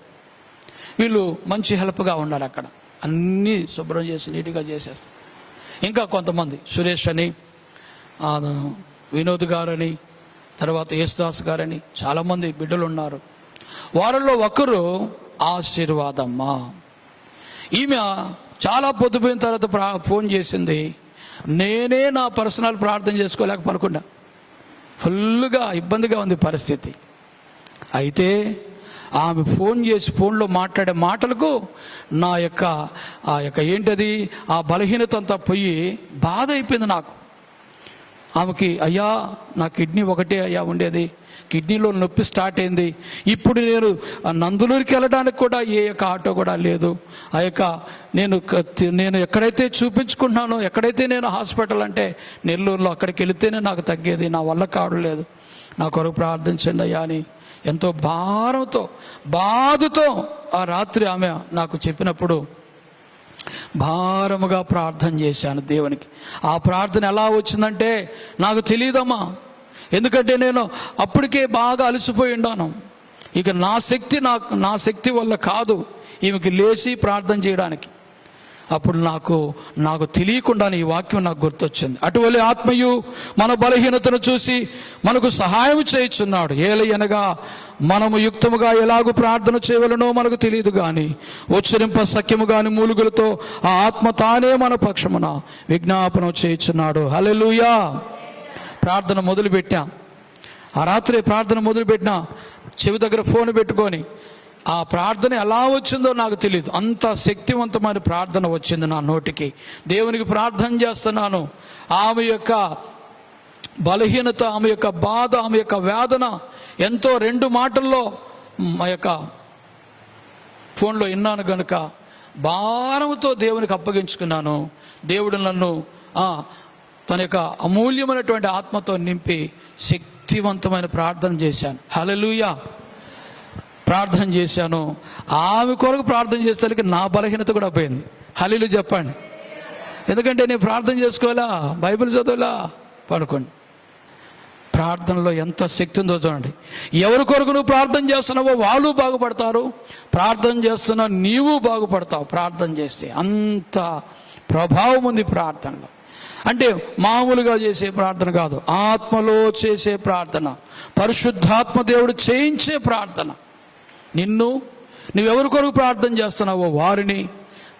[SPEAKER 2] వీళ్ళు మంచి హెల్ప్గా ఉన్నారు. అక్కడ అన్నీ శుభ్రం చేసి నీట్గా చేసేస్తారు. ఇంకా కొంతమంది సురేష్ అని, వినోద్ గారని, తర్వాత యేసుదాస్ గారని చాలామంది బిడ్డలు ఉన్నారు. వారిలో ఒకరు ఆశీర్వాదమ్మ. ఈమె చాలా పొద్దుపోయిన తర్వాత ఫోన్ చేసింది. నేనే నా పర్సనల్ ప్రార్థన చేసుకోలేక పనుకున్నా. ఫుల్గా ఇబ్బందిగా ఉంది పరిస్థితి. అయితే ఆమె ఫోన్ చేసి ఫోన్లో మాట్లాడే మాటలకు నా యొక్క ఏంటది ఆ బలహీనత అంతా పోయి బాధ అయిపోయింది నాకు. ఆమెకి, అయ్యా నా కిడ్నీ ఒకటే అయ్యా ఉండేది, కిడ్నీలో నొప్పి స్టార్ట్ అయింది. ఇప్పుడు నేను నందులూరుకి వెళ్ళడానికి కూడా ఏ యొక్క ఆటో కూడా లేదు. ఆ యొక్క నేను ఎక్కడైతే చూపించుకుంటున్నానో, ఎక్కడైతే నేను హాస్పిటల్ అంటే నెల్లూరులో, అక్కడికి వెళితేనే నాకు తగ్గేది, నా వల్ల కావట్లేదు, నా కొరకు ప్రార్థించండి అయ్యా అని ఎంతో బాధతో ఆ రాత్రి ఆమె నాకు చెప్పినప్పుడు భారముగా ప్రార్థన చేశాను దేవునికి. ఆ ప్రార్థన ఎలా వచ్చిందంటే నాకు తెలియదమ్మా. ఎందుకంటే నేను అప్పటికే బాగా అలసిపోయి ఉన్నాను. ఇక నా శక్తి వల్ల కాదు ఈమెకి లేచి ప్రార్థన చేయడానికి. అప్పుడు నాకు తెలియకుండానే ఈ వాక్యం నాకు గుర్తొచ్చింది. అటువలే ఆత్మయు మన బలహీనతను చూసి మనకు సహాయం చేయుచున్నాడు. ఏలయనగా మనము యుక్తముగా ఎలాగూ ప్రార్థన చేయవలనో మనకు తెలియదు కానీ ఉచ్చరింప సఖ్యము కాని మూలుగులతో ఆ ఆత్మ తానే మన పక్షమున విజ్ఞాపనం చేయుచున్నాడు. హల్లెలూయా. ప్రార్థన మొదలుపెట్టా. ఆ రాత్రి ప్రార్థన మొదలుపెట్టినా, చెవి దగ్గర ఫోన్ పెట్టుకొని ఆ ప్రార్థన ఎలా వచ్చిందో నాకు తెలియదు. అంత శక్తివంతమైన ప్రార్థన వచ్చింది నా నోటికి. దేవునికి ప్రార్థన చేస్తున్నాను. ఆమె యొక్క బలహీనత, ఆమె యొక్క బాధ, ఆమె యొక్క వేదన ఎంతో 2 మాటల్లో మా యొక్క ఫోన్లో విన్నాను గనుక భారముతో దేవునికి అప్పగించుకున్నాను. దేవుడు నన్ను తన యొక్క అమూల్యమైనటువంటి ఆత్మతో నింపి శక్తివంతమైన ప్రార్థన చేశాను. హల్లెలూయా. ప్రార్థన చేశాను. ఆమె కొరకు ప్రార్థన చేసేసరికి నా బలహీనత కూడా పోయింది. హల్లెలూయా చెప్పండి. ఎందుకంటే నేను ప్రార్థన చేసుకోవాలా, బైబిల్ చదవాలా, పడుకోండి. ప్రార్థనలో ఎంత శక్తి ఉందో చూడండి. ఎవరి కొరకు నువ్వు ప్రార్థన చేస్తున్నావో వాళ్ళు బాగుపడతారు, ప్రార్థన చేస్తున్నా నీవు బాగుపడతావు. ప్రార్థన చేస్తే అంత ప్రభావం ఉంది ప్రార్థనలో. అంటే మామూలుగా చేసే ప్రార్థన కాదు, ఆత్మలో చేసే ప్రార్థన, పరిశుద్ధాత్మ దేవుడు చేయించే ప్రార్థన. నువ్వెవరి కొరకు ప్రార్థన చేస్తున్నావో వారిని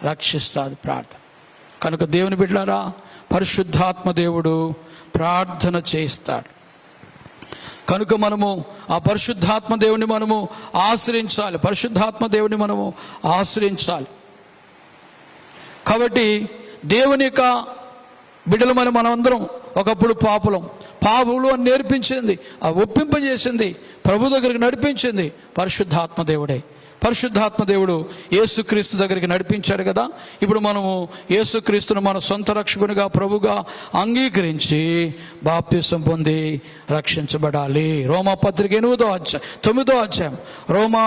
[SPEAKER 2] రక్షిస్తుంది ప్రార్థన. కనుక దేవుని బిడ్డలారా, పరిశుద్ధాత్మ దేవుడు ప్రార్థన చేయిస్తాడు. కనుక మనము ఆ పరిశుద్ధాత్మ దేవుని మనము ఆశ్రయించాలి. పరిశుద్ధాత్మ దేవుని మనము ఆశ్రయించాలి. కాబట్టి దేవుని యొక్క బిడ్డలు మనమందరం ఒకప్పుడు పాపులు అని నేర్పించింది, ఆ ఒప్పింపజేసింది, ప్రభు దగ్గరికి నడిపించింది పరిశుద్ధాత్మ దేవుడే. పరిశుద్ధాత్మ దేవుడు యేసుక్రీస్తు దగ్గరికి నడిపించాడు కదా. ఇప్పుడు మనము యేసుక్రీస్తును మన సొంత రక్షకునిగా ప్రభుగా అంగీకరించి బాప్తిసం పొంది రక్షించబడాలి. రోమా పత్రిక 9వ అధ్యాయం, రోమా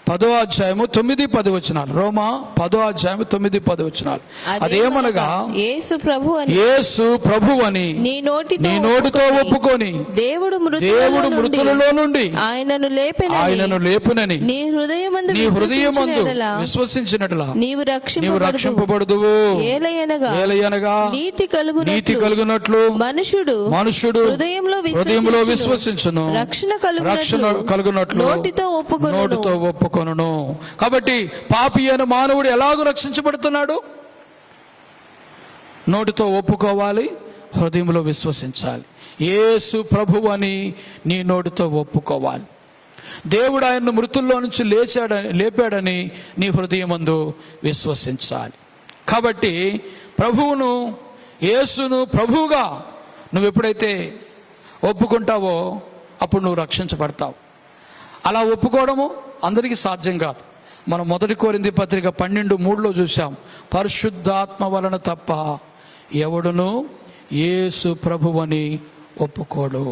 [SPEAKER 2] 10వ అధ్యాయము 9-10 వచనాలు. రోమా 10వ అధ్యాయము 9-10 వచనాలు. అదేమనగా
[SPEAKER 1] యేసు ప్రభు అని నీ
[SPEAKER 2] నోటితో ఒప్పుకొని
[SPEAKER 1] దేవుడు
[SPEAKER 2] మృతులలో నుండి
[SPEAKER 1] ఆయనను
[SPEAKER 2] లేపునని
[SPEAKER 1] నీ హృదయమందు
[SPEAKER 2] విశ్వసించినట్లా
[SPEAKER 1] నీవు
[SPEAKER 2] రక్షింపబడుదువు. ఏలయనగా నీతి కలుగునట్లు మనుషుడు హృదయంలో విశ్వసించును, రక్షణ కలుగునట్లు నోటితో ఒప్పుకొనును. కాబట్టి పాపి అయిన మానవుడు ఎలాగో రక్షించబడుతున్నాడు? నోటితో ఒప్పుకోవాలి, హృదయంలో విశ్వసించాలి. యేసు ప్రభువు అని నీ నోటితో ఒప్పుకోవాలి. దేవుడు ఆయన్ను మృతుల్లో నుంచి లేపాడని నీ హృదయమందు విశ్వసించాలి. కాబట్టి యేసును ప్రభువుగా నువ్వు ఎప్పుడైతే ఒప్పుకుంటావో అప్పుడు నువ్వు రక్షించబడతావు. అలా ఒప్పుకోవడము అందరికీ సాధ్యం కాదు. మనం 1 కొరింథీ పత్రిక 12:3 చూసాం, పరిశుద్ధాత్మ వలన తప్ప ఎవడును యేసు ప్రభువని ఒప్పుకోడు.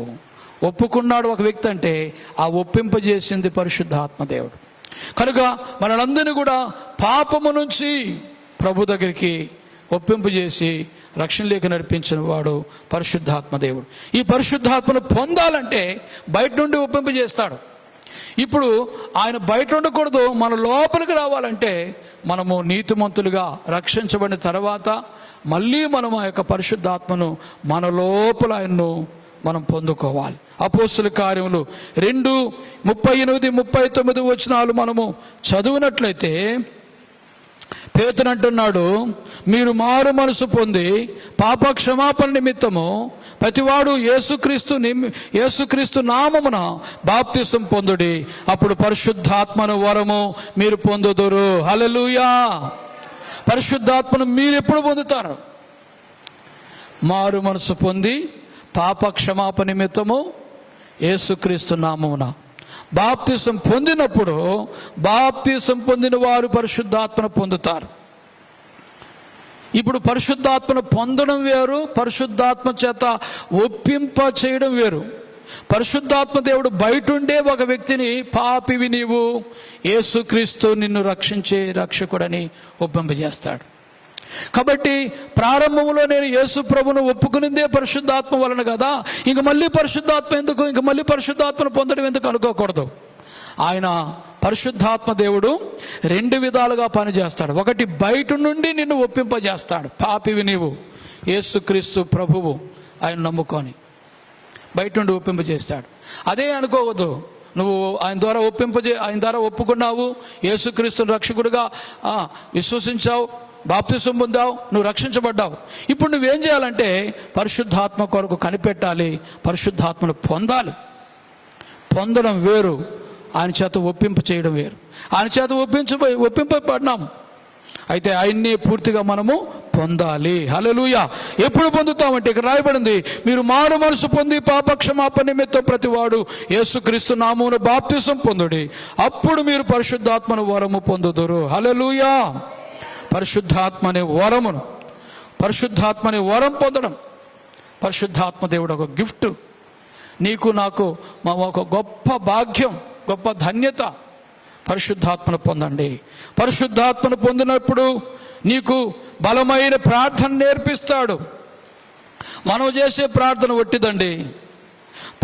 [SPEAKER 2] ఒప్పుకున్నాడు ఒక వ్యక్తి అంటే ఆ ఒప్పింపజేసింది పరిశుద్ధాత్మ దేవుడు. కనుక మనలందరినీ కూడా పాపము నుంచి ప్రభు దగ్గరికి ఒప్పింపజేసి రక్షణలోకి నడిపించిన వాడు పరిశుద్ధాత్మ దేవుడు. ఈ పరిశుద్ధాత్మను పొందాలంటే బయట నుండి ఒప్పింపజేస్తాడు. ఇప్పుడు ఆయన బయట ఉండకూడదు, మన లోపలికి రావాలంటే మనము నీతిమంతులుగా రక్షించబడిన తర్వాత మళ్ళీ మనం ఆ యొక్క పరిశుద్ధాత్మను మన లోపల ఆయన్ను మనం పొందుకోవాలి. అపోస్తుల కార్యములు 2:38-39 వచనాలు మనము చదివినట్లయితే పేతురు అంటున్నాడు, మీరు మారు మనసు పొంది పాప క్షమాపణ నిమిత్తము ప్రతివాడు యేసుక్రీస్తు నామమున బాప్తిసం పొందుడి, అప్పుడు పరిశుద్ధాత్మను వరము మీరు పొందుదురు. హల్లెలూయా. పరిశుద్ధాత్మను మీరు ఎప్పుడు పొందుతారు? మారు మనసు పొంది పాప క్షమాపణ నిమిత్తము యేసుక్రీస్తు నామమున బాప్తిసం పొందినప్పుడు బాప్తిసం పొందిన వారు పరిశుద్ధాత్మను పొందుతారు. ఇప్పుడు పరిశుద్ధాత్మను పొందడం వేరు, పరిశుద్ధాత్మ చేత ఒప్పింప చేయడం వేరు. పరిశుద్ధాత్మ దేవుడు బయటుండే ఒక వ్యక్తిని పాపివి నీవు, యేసుక్రీస్తు నిన్ను రక్షించే రక్షకుడని ఒప్పింపజేస్తాడు. కాబట్టి ప్రారంభంలో నేను యేసు ప్రభును ఒప్పుకునిందే పరిశుద్ధాత్మ వలన కదా, ఇంక మళ్ళీ పరిశుద్ధాత్మ ఎందుకు, ఇంక మళ్ళీ పరిశుద్ధాత్మను పొందడం ఎందుకు అనుకోకూడదు. ఆయన పరిశుద్ధాత్మ దేవుడు 2 విధాలుగా పనిచేస్తాడు. ఒకటి బయట నుండి నిన్ను ఒప్పింపజేస్తాడు, పాపివి నీవు, యేసుక్రీస్తు ప్రభువు ఆయన నమ్ముకొని బయట నుండి ఒప్పింపజేస్తాడు. అదే అనుకోవద్దు, నువ్వు ఆయన ద్వారా ఒప్పుకున్నావు, యేసుక్రీస్తును రక్షకుడిగా విశ్వసించావు, బాప్తిసం పొందావు, నువ్వు రక్షించబడ్డావు. ఇప్పుడు నువ్వేం చేయాలంటే పరిశుద్ధాత్మ కొరకు కనిపెట్టాలి, పరిశుద్ధాత్మను పొందడం వేరు, ఆయన చేత ఒప్పింప చేయడం వేరు. ఆయన చేత ఒప్పింపబడినాం, అయితే ఆయన్ని పూర్తిగా మనము పొందాలి. హల్లెలూయా. ఎప్పుడు పొందుతామంటే ఇక్కడ రాయబడింది, మీరు మారు మనసు పొంది పాప క్షమాపణ నిమిత్తం ప్రతివాడు యేసుక్రీస్తు నామమున బాప్తిసం పొందుడి, అప్పుడు మీరు పరిశుద్ధాత్మను వరము పొందుదురు. హల్లెలూయా. పరిశుద్ధాత్మనే వరం పొందడం, పరిశుద్ధాత్మ దేవుడు ఒక గిఫ్ట్. నీకు నాకు ఒక గొప్ప భాగ్యం, గొప్ప ధన్యత. పరిశుద్ధాత్మను పొందండి. పరిశుద్ధాత్మను పొందినప్పుడు నీకు బలమైన ప్రార్థన నేర్పిస్తాడు. మనం చేసే ప్రార్థన ఒట్టిదండి,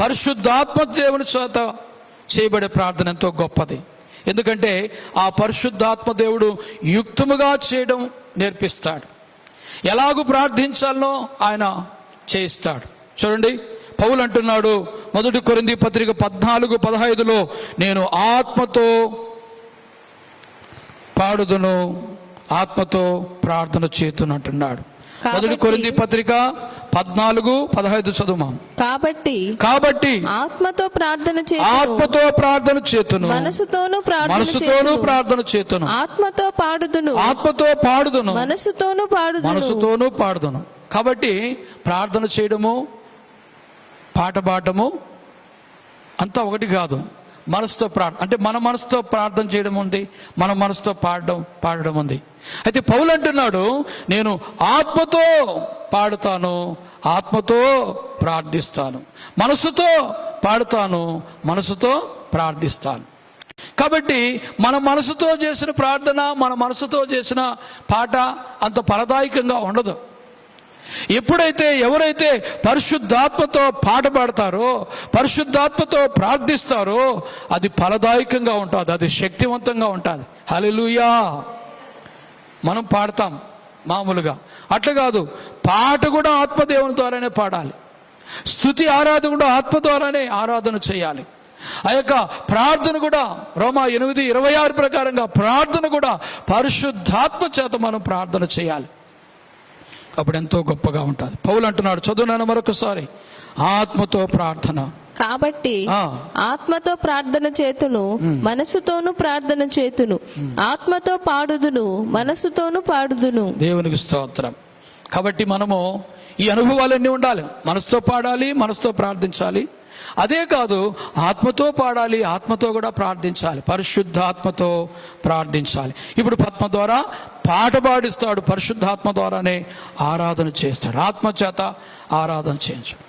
[SPEAKER 2] పరిశుద్ధాత్మ దేవుని చేత చేయబడే ప్రార్థన ఎంతో గొప్పది. ఎందుకంటే ఆ పరిశుద్ధాత్మ దేవుడు యుక్తముగా చేయడం నేర్పిస్తాడు, ఎలాగూ ప్రార్థించాలనో ఆయన చేయిస్తాడు. చూడండి, పౌలు అంటున్నాడు 1 కొరింథీ పత్రిక 14:15 నేను ఆత్మతో పాడుదును, ఆత్మతో ప్రార్థన చేతును అంటున్నాడు. 1 కొరింథీ పత్రిక 14-15 చదువు.
[SPEAKER 1] కాబట్టి ఆత్మతో ప్రార్థన
[SPEAKER 2] చేతును
[SPEAKER 1] మనసుతోను
[SPEAKER 2] ప్రార్థన చేతును
[SPEAKER 1] ఆత్మతో పాడుదును
[SPEAKER 2] మనసుతోను పాడుదును. కాబట్టి ప్రార్థన చేయడము పాట పాడటము అంతా ఒకటి కాదు. మనసుతో ప్రార్థన అంటే మన మనసుతో ప్రార్థన చేయడం ఉంది, మన మనసుతో పాడడం ఉంది. అయితే పౌలు అంటున్నాడు, నేను ఆత్మతో పాడుతాను, ఆత్మతో ప్రార్థిస్తాను, మనసుతో పాడుతాను, మనసుతో ప్రార్థిస్తాను. కాబట్టి మన మనసుతో చేసిన ప్రార్థన, మన మనసుతో చేసిన పాట అంత ఫలదాయకంగా ఉండదు. ఎప్పుడైతే ఎవరైతే పరిశుద్ధాత్మతో పాట పాడతారో, పరిశుద్ధాత్మతో ప్రార్థిస్తారో అది ఫలదాయకంగా ఉంటుంది, అది శక్తివంతంగా ఉంటుంది. హల్లెలూయా. మనం పాడతాం మామూలుగా, అట్లా కాదు. పాట కూడా ఆత్మదేవుని ద్వారానే పాడాలి. స్తుతి ఆరాధన కూడా ఆత్మ ద్వారానే ఆరాధన చేయాలి. ఆ యొక్క ప్రార్థన కూడా రోమా 8:26 ప్రకారంగా ప్రార్థన కూడా పరిశుద్ధాత్మ చేత మనం ప్రార్థన చేయాలి. అప్పుడు ఎంతో గొప్పగా ఉంటుంది. పౌలు అంటున్నాడు, చదువునాను మరొకసారి, ఆత్మతో ప్రార్థన.
[SPEAKER 1] కాబట్టి ఆత్మతో ప్రార్థన చేతును మనసుతోను ప్రార్థన చేతును ఆత్మతో పాడుదును మనసుతోను పాడుదును.
[SPEAKER 2] దేవునికి స్తోత్రం. కాబట్టి మనము ఈ అనుభవాలన్నీ ఉండాలి. మనసుతో పాడాలి, మనసుతో ప్రార్థించాలి. అదే కాదు, ఆత్మతో పాడాలి, ఆత్మతో కూడా ప్రార్థించాలి, పరిశుద్ధాత్మతో ప్రార్థించాలి. ఇప్పుడు ఆత్మ ద్వారా పాట పాడిస్తాడు, పరిశుద్ధాత్మ ద్వారానే ఆరాధన చేస్తాడు, ఆత్మ చేత ఆరాధన చేయించాడు.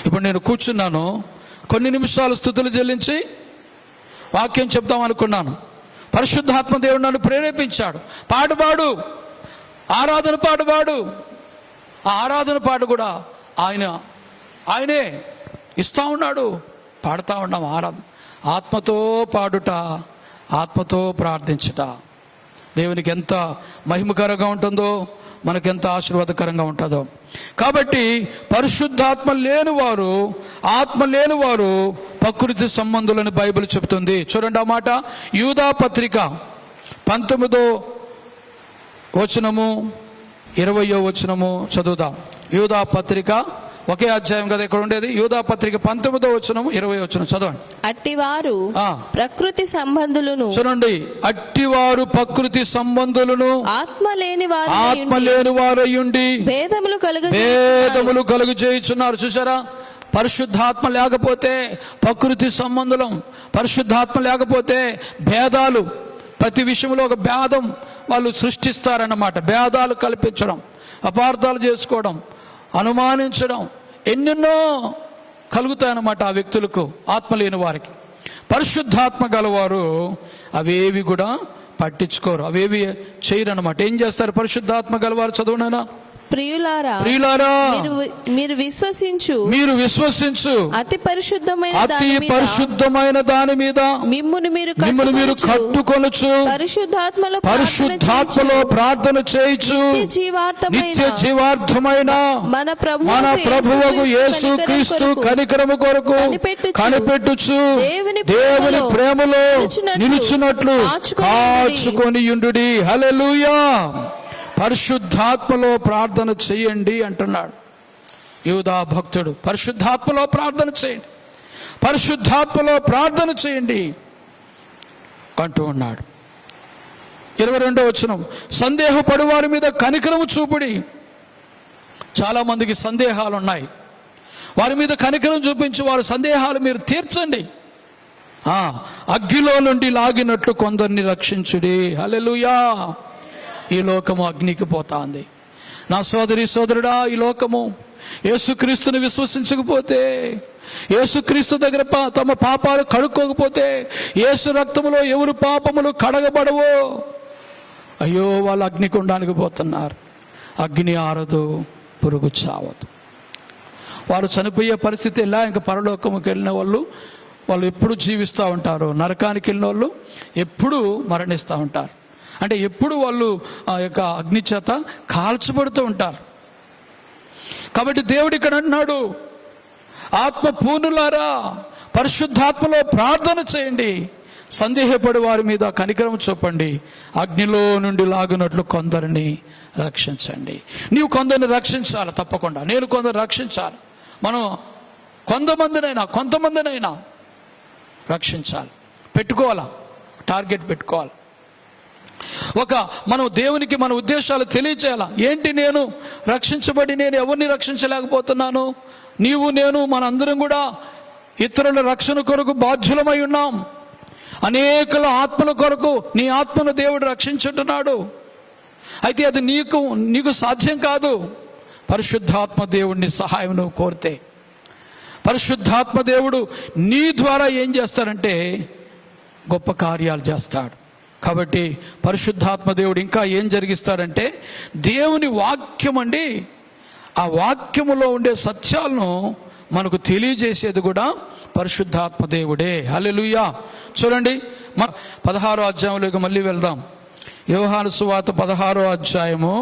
[SPEAKER 2] ఇప్పుడు నేను కూర్చున్నాను, కొన్ని నిమిషాలు స్తుతులు చెల్లించి వాక్యం చెప్తాం అనుకున్నాను. పరిశుద్ధాత్మ దేవుడు నన్ను ప్రేరేపించాడు, పాట పాడు, ఆరాధన పాట పాడు. ఆ ఆరాధన పాట కూడా ఆయనే ఇస్తా ఉన్నాడు, పాడుతూ ఉన్నాం. ఆరాధన ఆత్మతో పాడుట, ఆత్మతో ప్రార్థించుట దేవునికి ఎంత మహిమకరంగా ఉంటుందో, మనకెంత ఆశీర్వాదకరంగా ఉంటుందో. కాబట్టి పరిశుద్ధాత్మ లేనివారు, ఆత్మ లేనివారు ప్రకృతి సంబంధులని బైబిల్ చెబుతుంది. చూడండి ఆ మాట, యూదా పత్రిక 19వ వచనము 20వ వచనము చదువుదాం. యూదా పత్రిక ఒకే అధ్యాయం కదా ఇక్కడ ఉండేది. యూదా పత్రిక 19వ వచనము 20వ వచనం చదవండి.
[SPEAKER 1] అట్టివారు ప్రకృతి సంబంధులను,
[SPEAKER 2] చూడండి, అట్టివారు ప్రకృతి సంబంధులను ఆత్మ లేని వారయుండి భేదములు కలుగు చేయుచున్నారు. చూసారా, పరిశుద్ధాత్మ లేకపోతే ప్రకృతి సంబంధులం, పరిశుద్ధాత్మ లేకపోతే భేదాలు, ప్రతి విషయంలో ఒక భేదం వాళ్ళు సృష్టిస్తారన్నమాట. భేదాలు కల్పించడం, అపార్థాలు చేసుకోవడం, అనుమానించడం, ఎన్నెన్నో కలుగుతాయన్నమాట ఆ వ్యక్తులకు, ఆత్మ లేని వారికి. పరిశుద్ధాత్మ గలవారు అవేవి కూడా పట్టించుకోరు, అవేవి చేయరు అన్నమాట. ఏం చేస్తారు పరిశుద్ధాత్మ గలవారు? చదవనైనా,
[SPEAKER 1] ప్రియులారా మీరు విశ్వసించు అతి పరిశుద్ధమైన
[SPEAKER 2] దాని మీద మిమ్మును మీరు కట్టుకొనుచు పరిశుద్ధాత్మలో ప్రార్థన చేయుచు నిత్య జీవార్థమైన మన ప్రభువుకు యేసు క్రీస్తు కనికరము కొరకు కనిపెట్టుచు దేవుని ప్రేమలో నిలుచున్నట్లు కాచుకొని యుండుడి. హల్లెలూయా. పరిశుద్ధాత్మలో ప్రార్థన చేయండి అంటున్నాడు యూదా భక్తుడు. పరిశుద్ధాత్మలో ప్రార్థన చేయండి, పరిశుద్ధాత్మలో ప్రార్థన చేయండి అంటూ ఉన్నాడు. 22వ వచనం, సందేహపడు వారి మీద కనికరము చూపుడి. చాలా మందికి సందేహాలు ఉన్నాయి, వారి మీద కనికరం చూపించి వారి సందేహాలు మీరు తీర్చండి. అగ్నిలో నుండి లాగినట్లు కొందరిని రక్షించుడి. హల్లెలూయా. ఈ లోకము అగ్నికి పోతాంది. నా సోదరి సోదరుడా, ఈ లోకము యేసుక్రీస్తుని విశ్వసించకపోతే, యేసుక్రీస్తు దగ్గర తమ పాపాలు కడుక్కోకపోతే, యేసు రక్తములో ఎవరు పాపములు కడగబడవో, అయ్యో వాళ్ళు అగ్నికుండానికి పోతున్నారు. అగ్ని ఆరదు, పురుగు చావదు. వారు చనిపోయే పరిస్థితి ఎలా? ఇంకా పరలోకముకి వెళ్ళిన వాళ్ళు ఎప్పుడు జీవిస్తూ ఉంటారు, నరకానికి వెళ్ళిన వాళ్ళు ఎప్పుడు మరణిస్తూ ఉంటారు. అంటే ఎప్పుడు వాళ్ళు ఆ యొక్క అగ్ని చేత కాల్చబడుతూ ఉంటారు. కాబట్టి దేవుడు ఇక్కడ అంటున్నాడు, ఆత్మ పూర్ణులారా పరిశుద్ధాత్మలో ప్రార్థన చేయండి, సందేహపడి వారి మీద కనికరం చూపండి, అగ్నిలో నుండి లాగునట్లు కొందరిని రక్షించండి. నీవు కొందరిని రక్షించాలి, తప్పకుండా నేను కొందరు రక్షించాలి. మనం కొంతమందినైనా రక్షించాలి. పెట్టుకోవాలా, టార్గెట్ పెట్టుకోవాలి. మనం దేవునికి మన ఉద్దేశాలు తెలియచేయాలా. ఏంటి, నేను రక్షించబడి నేను ఎవరిని రక్షించలేకపోతున్నాను? నీవు నేను మనందరం కూడా ఇతరుల రక్షణ కొరకు బాధ్యులమై ఉన్నాం. అనేకుల ఆత్మల కొరకు నీ ఆత్మను దేవుడు రక్షించుంటున్నాడు. అయితే అది నీకు సాధ్యం కాదు. పరిశుద్ధాత్మ దేవుడిని సహాయం నువ్వు కోరితే పరిశుద్ధాత్మ దేవుడు నీ ద్వారా ఏం చేస్తాడంటే గొప్ప కార్యాలు చేస్తాడు. కాబట్టి పరిశుద్ధాత్మ దేవుడు ఇంకా ఏం జరిగిస్తాడంటే దేవుని వాక్యం అండి, ఆ వాక్యములో ఉండే సత్యాలను మనకు తెలియజేసేది కూడా పరిశుద్ధాత్మ దేవుడే. హల్లెలూయా. చూడండి, 16వ అధ్యాయంలోకి మళ్ళీ వెళ్దాం. యోహాను సువార్త 16వ అధ్యాయము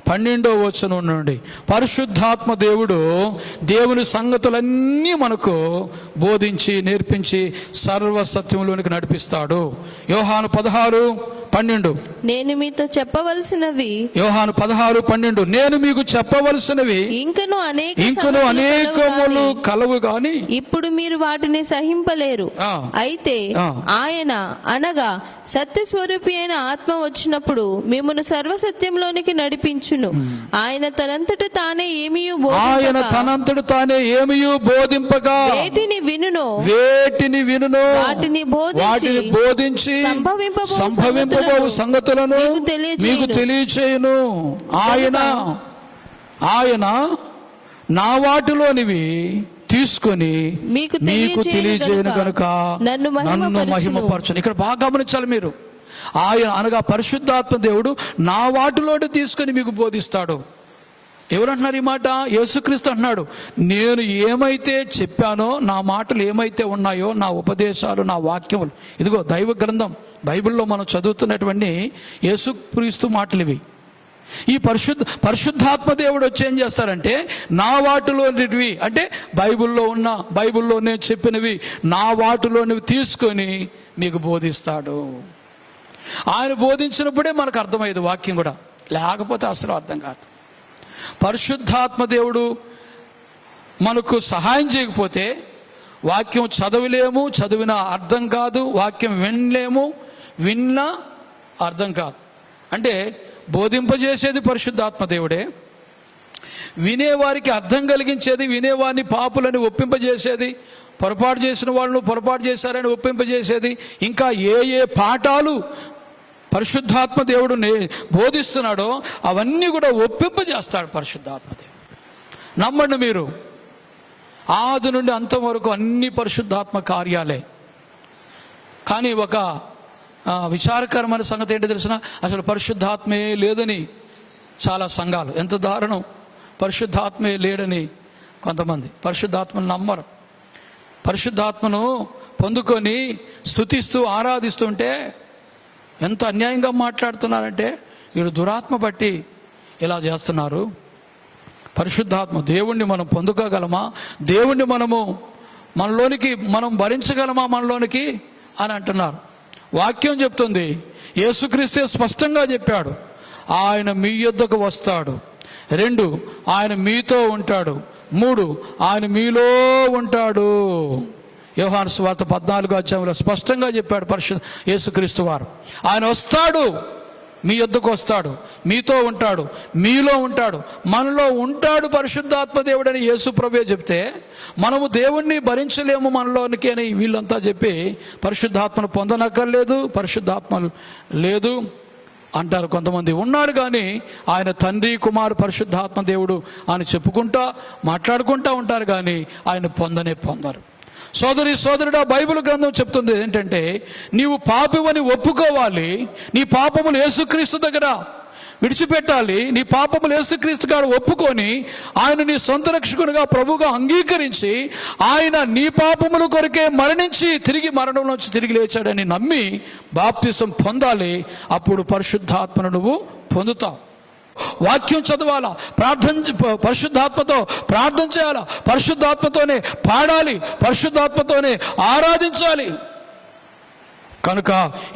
[SPEAKER 2] 12వ వచనం నుండి పరిశుద్ధాత్మ దేవుడు దేవుని సంగతులన్నీ మనకు బోధించి నేర్పించి సర్వసత్యంలోనికి నడిపిస్తాడు. యోహాను 16:12
[SPEAKER 1] నేను మీతో చెప్పవలసినవి,
[SPEAKER 2] యోహాను 16:12 నేను మీకు చెప్పవలసినవి
[SPEAKER 1] ఇంకను
[SPEAKER 2] అనేకములు కలవు గాని
[SPEAKER 1] ఇప్పుడు మీరు వాటిని సహింపలేరు. అయితే ఆయన అనగా సత్య స్వరూపి అయిన ఆత్మ వచ్చినప్పుడు మిమ్మును సర్వసత్యంలోనికి నడిపించును. ఆయన తనంతట తానే ఏమియు బోధింపగా వేటిని వినునో వాటిని బోధించి సంభవింపబోవు సంగతులను మీకు తెలియచేయును. ఆయన నా వాటిలోనివి తీసుకొని మీకు తెలియజేయను కనుక నన్ను మహిమపరచును. ఇక్కడ బాగా గమనించాలి మీరు. ఆయన అనగా పరిశుద్ధాత్మ దేవుడు నా వాటిలోనే తీసుకొని మీకు బోధిస్తాడు. ఎవరంటున్నారు ఈ మాట? యేసుక్రీస్తు అంటున్నాడు, నేను ఏమైతే చెప్పానో, నా మాటలు ఏమైతే ఉన్నాయో, నా ఉపదేశాలు, నా వాక్యములు, ఇదిగో దైవ గ్రంథం బైబిల్లో మనం చదువుతున్నటువంటి యేసుక్రీస్తు మాటలు ఇవి. ఈ పరిశుద్ధాత్మ దేవుడు వచ్చి ఏం చేస్తారంటే నా వాటిలోనివి అంటే బైబిల్లో నేను చెప్పినవి నా వాటిలోనివి తీసుకొని మీకు బోధిస్తాడు. ఆయన బోధించినప్పుడే మనకు అర్థమయ్యేది వాక్యం కూడా, లేకపోతే అసలు అర్థం కాదు. పరిశుద్ధాత్మ దేవుడు మనకు సహాయం చేయకపోతే వాక్యం చదవలేము, చదివినా అర్థం కాదు. వాక్యం విన్నా అర్థం కాదు. అంటే బోధింపజేసేది పరిశుద్ధాత్మ దేవుడే, వినేవారికి అర్థం కలిగించేది, వినేవారిని పాపులని ఒప్పింపజేసేది, పొరపాటు చేసిన వాళ్ళను పొరపాటు చేశారని ఒప్పింపజేసేది, ఇంకా ఏ పాఠాలు పరిశుద్ధాత్మ దేవుడు బోధిస్తున్నాడో అవన్నీ కూడా ఒప్పింపజేస్తాడు పరిశుద్ధాత్మ దేవుడు. నమ్మండి మీరు, ఆది నుండి అంతం వరకు అన్ని పరిశుద్ధాత్మ కార్యాలే. కానీ ఒక విచారకరమైన సంగతి ఏంటో తెలిసిన, అసలు పరిశుద్ధాత్మే లేదని చాలా సంఘాలు, ఎంత దారుణం. పరిశుద్ధాత్మే లేడని కొంతమంది పరిశుద్ధాత్మను నమ్మరు. పరిశుద్ధాత్మను పొందుకొని స్తుతిస్తూ ఆరాధిస్తుంటే ఎంత అన్యాయంగా మాట్లాడుతున్నారంటే, వీళ్ళు దురాత్మ బట్టి ఇలా చేస్తున్నారు. పరిశుద్ధాత్మ దేవుణ్ణి మనం పొందుకోగలమా? దేవుణ్ణి మనలోనికి మనం భరించగలమా మనలోనికి అని అంటున్నారు. వాక్యం చెప్తుంది, యేసుక్రీస్తే స్పష్టంగా చెప్పాడు, ఆయన మీ యొద్దకు వస్తాడు. 2 ఆయన మీతో ఉంటాడు. 3 ఆయన మీలో ఉంటాడు. యోహాను సువార్త 14వ అధ్యాయంలో స్పష్టంగా చెప్పాడు యేసుక్రీస్తు వారు. ఆయన వస్తాడు, మీ యొద్దకు వస్తాడు, మీతో ఉంటాడు, మీలో ఉంటాడు, మనలో ఉంటాడు పరిశుద్ధాత్మ దేవుడని యేసు ప్రభువే చెప్తే, మనము దేవుణ్ణి భరించలేము మనలోనికి అని వీళ్ళంతా చెప్పి పరిశుద్ధాత్మను పొందనక్కర్లేదు, పరిశుద్ధాత్మ లేదు అంటారు కొంతమంది. ఉన్నాడు కానీ ఆయన తండ్రి కుమారు పరిశుద్ధాత్మ దేవుడు అని చెప్పుకుంటా మాట్లాడుకుంటా ఉంటారు కానీ ఆయన పొందరు. సోదరుడా, బైబిల్ గ్రంథం చెప్తుంది ఏంటంటే, నీవు పాపివని ఒప్పుకోవాలి, నీ పాపములు యేసుక్రీస్తు దగ్గర విడిచిపెట్టాలి. నీ పాపములు యేసుక్రీస్తు గారు ఒప్పుకొని ఆయన నీ సొంత రక్షకునిగా ప్రభువుగా అంగీకరించి ఆయన నీ పాపముల కొరకే మరణించి తిరిగి మరణంలోంచి తిరిగి లేచాడని నమ్మి బాప్తిసం పొందాలి. అప్పుడు పరిశుద్ధాత్మను నువ్వు పొందుతావు. వాక్యం చదవాలా, పరిశుద్ధాత్మతో ప్రార్థన చేయాలా, పరిశుద్ధాత్మతోనే పాడాలి, పరిశుద్ధాత్మతోనే ఆరాధించాలి. కనుక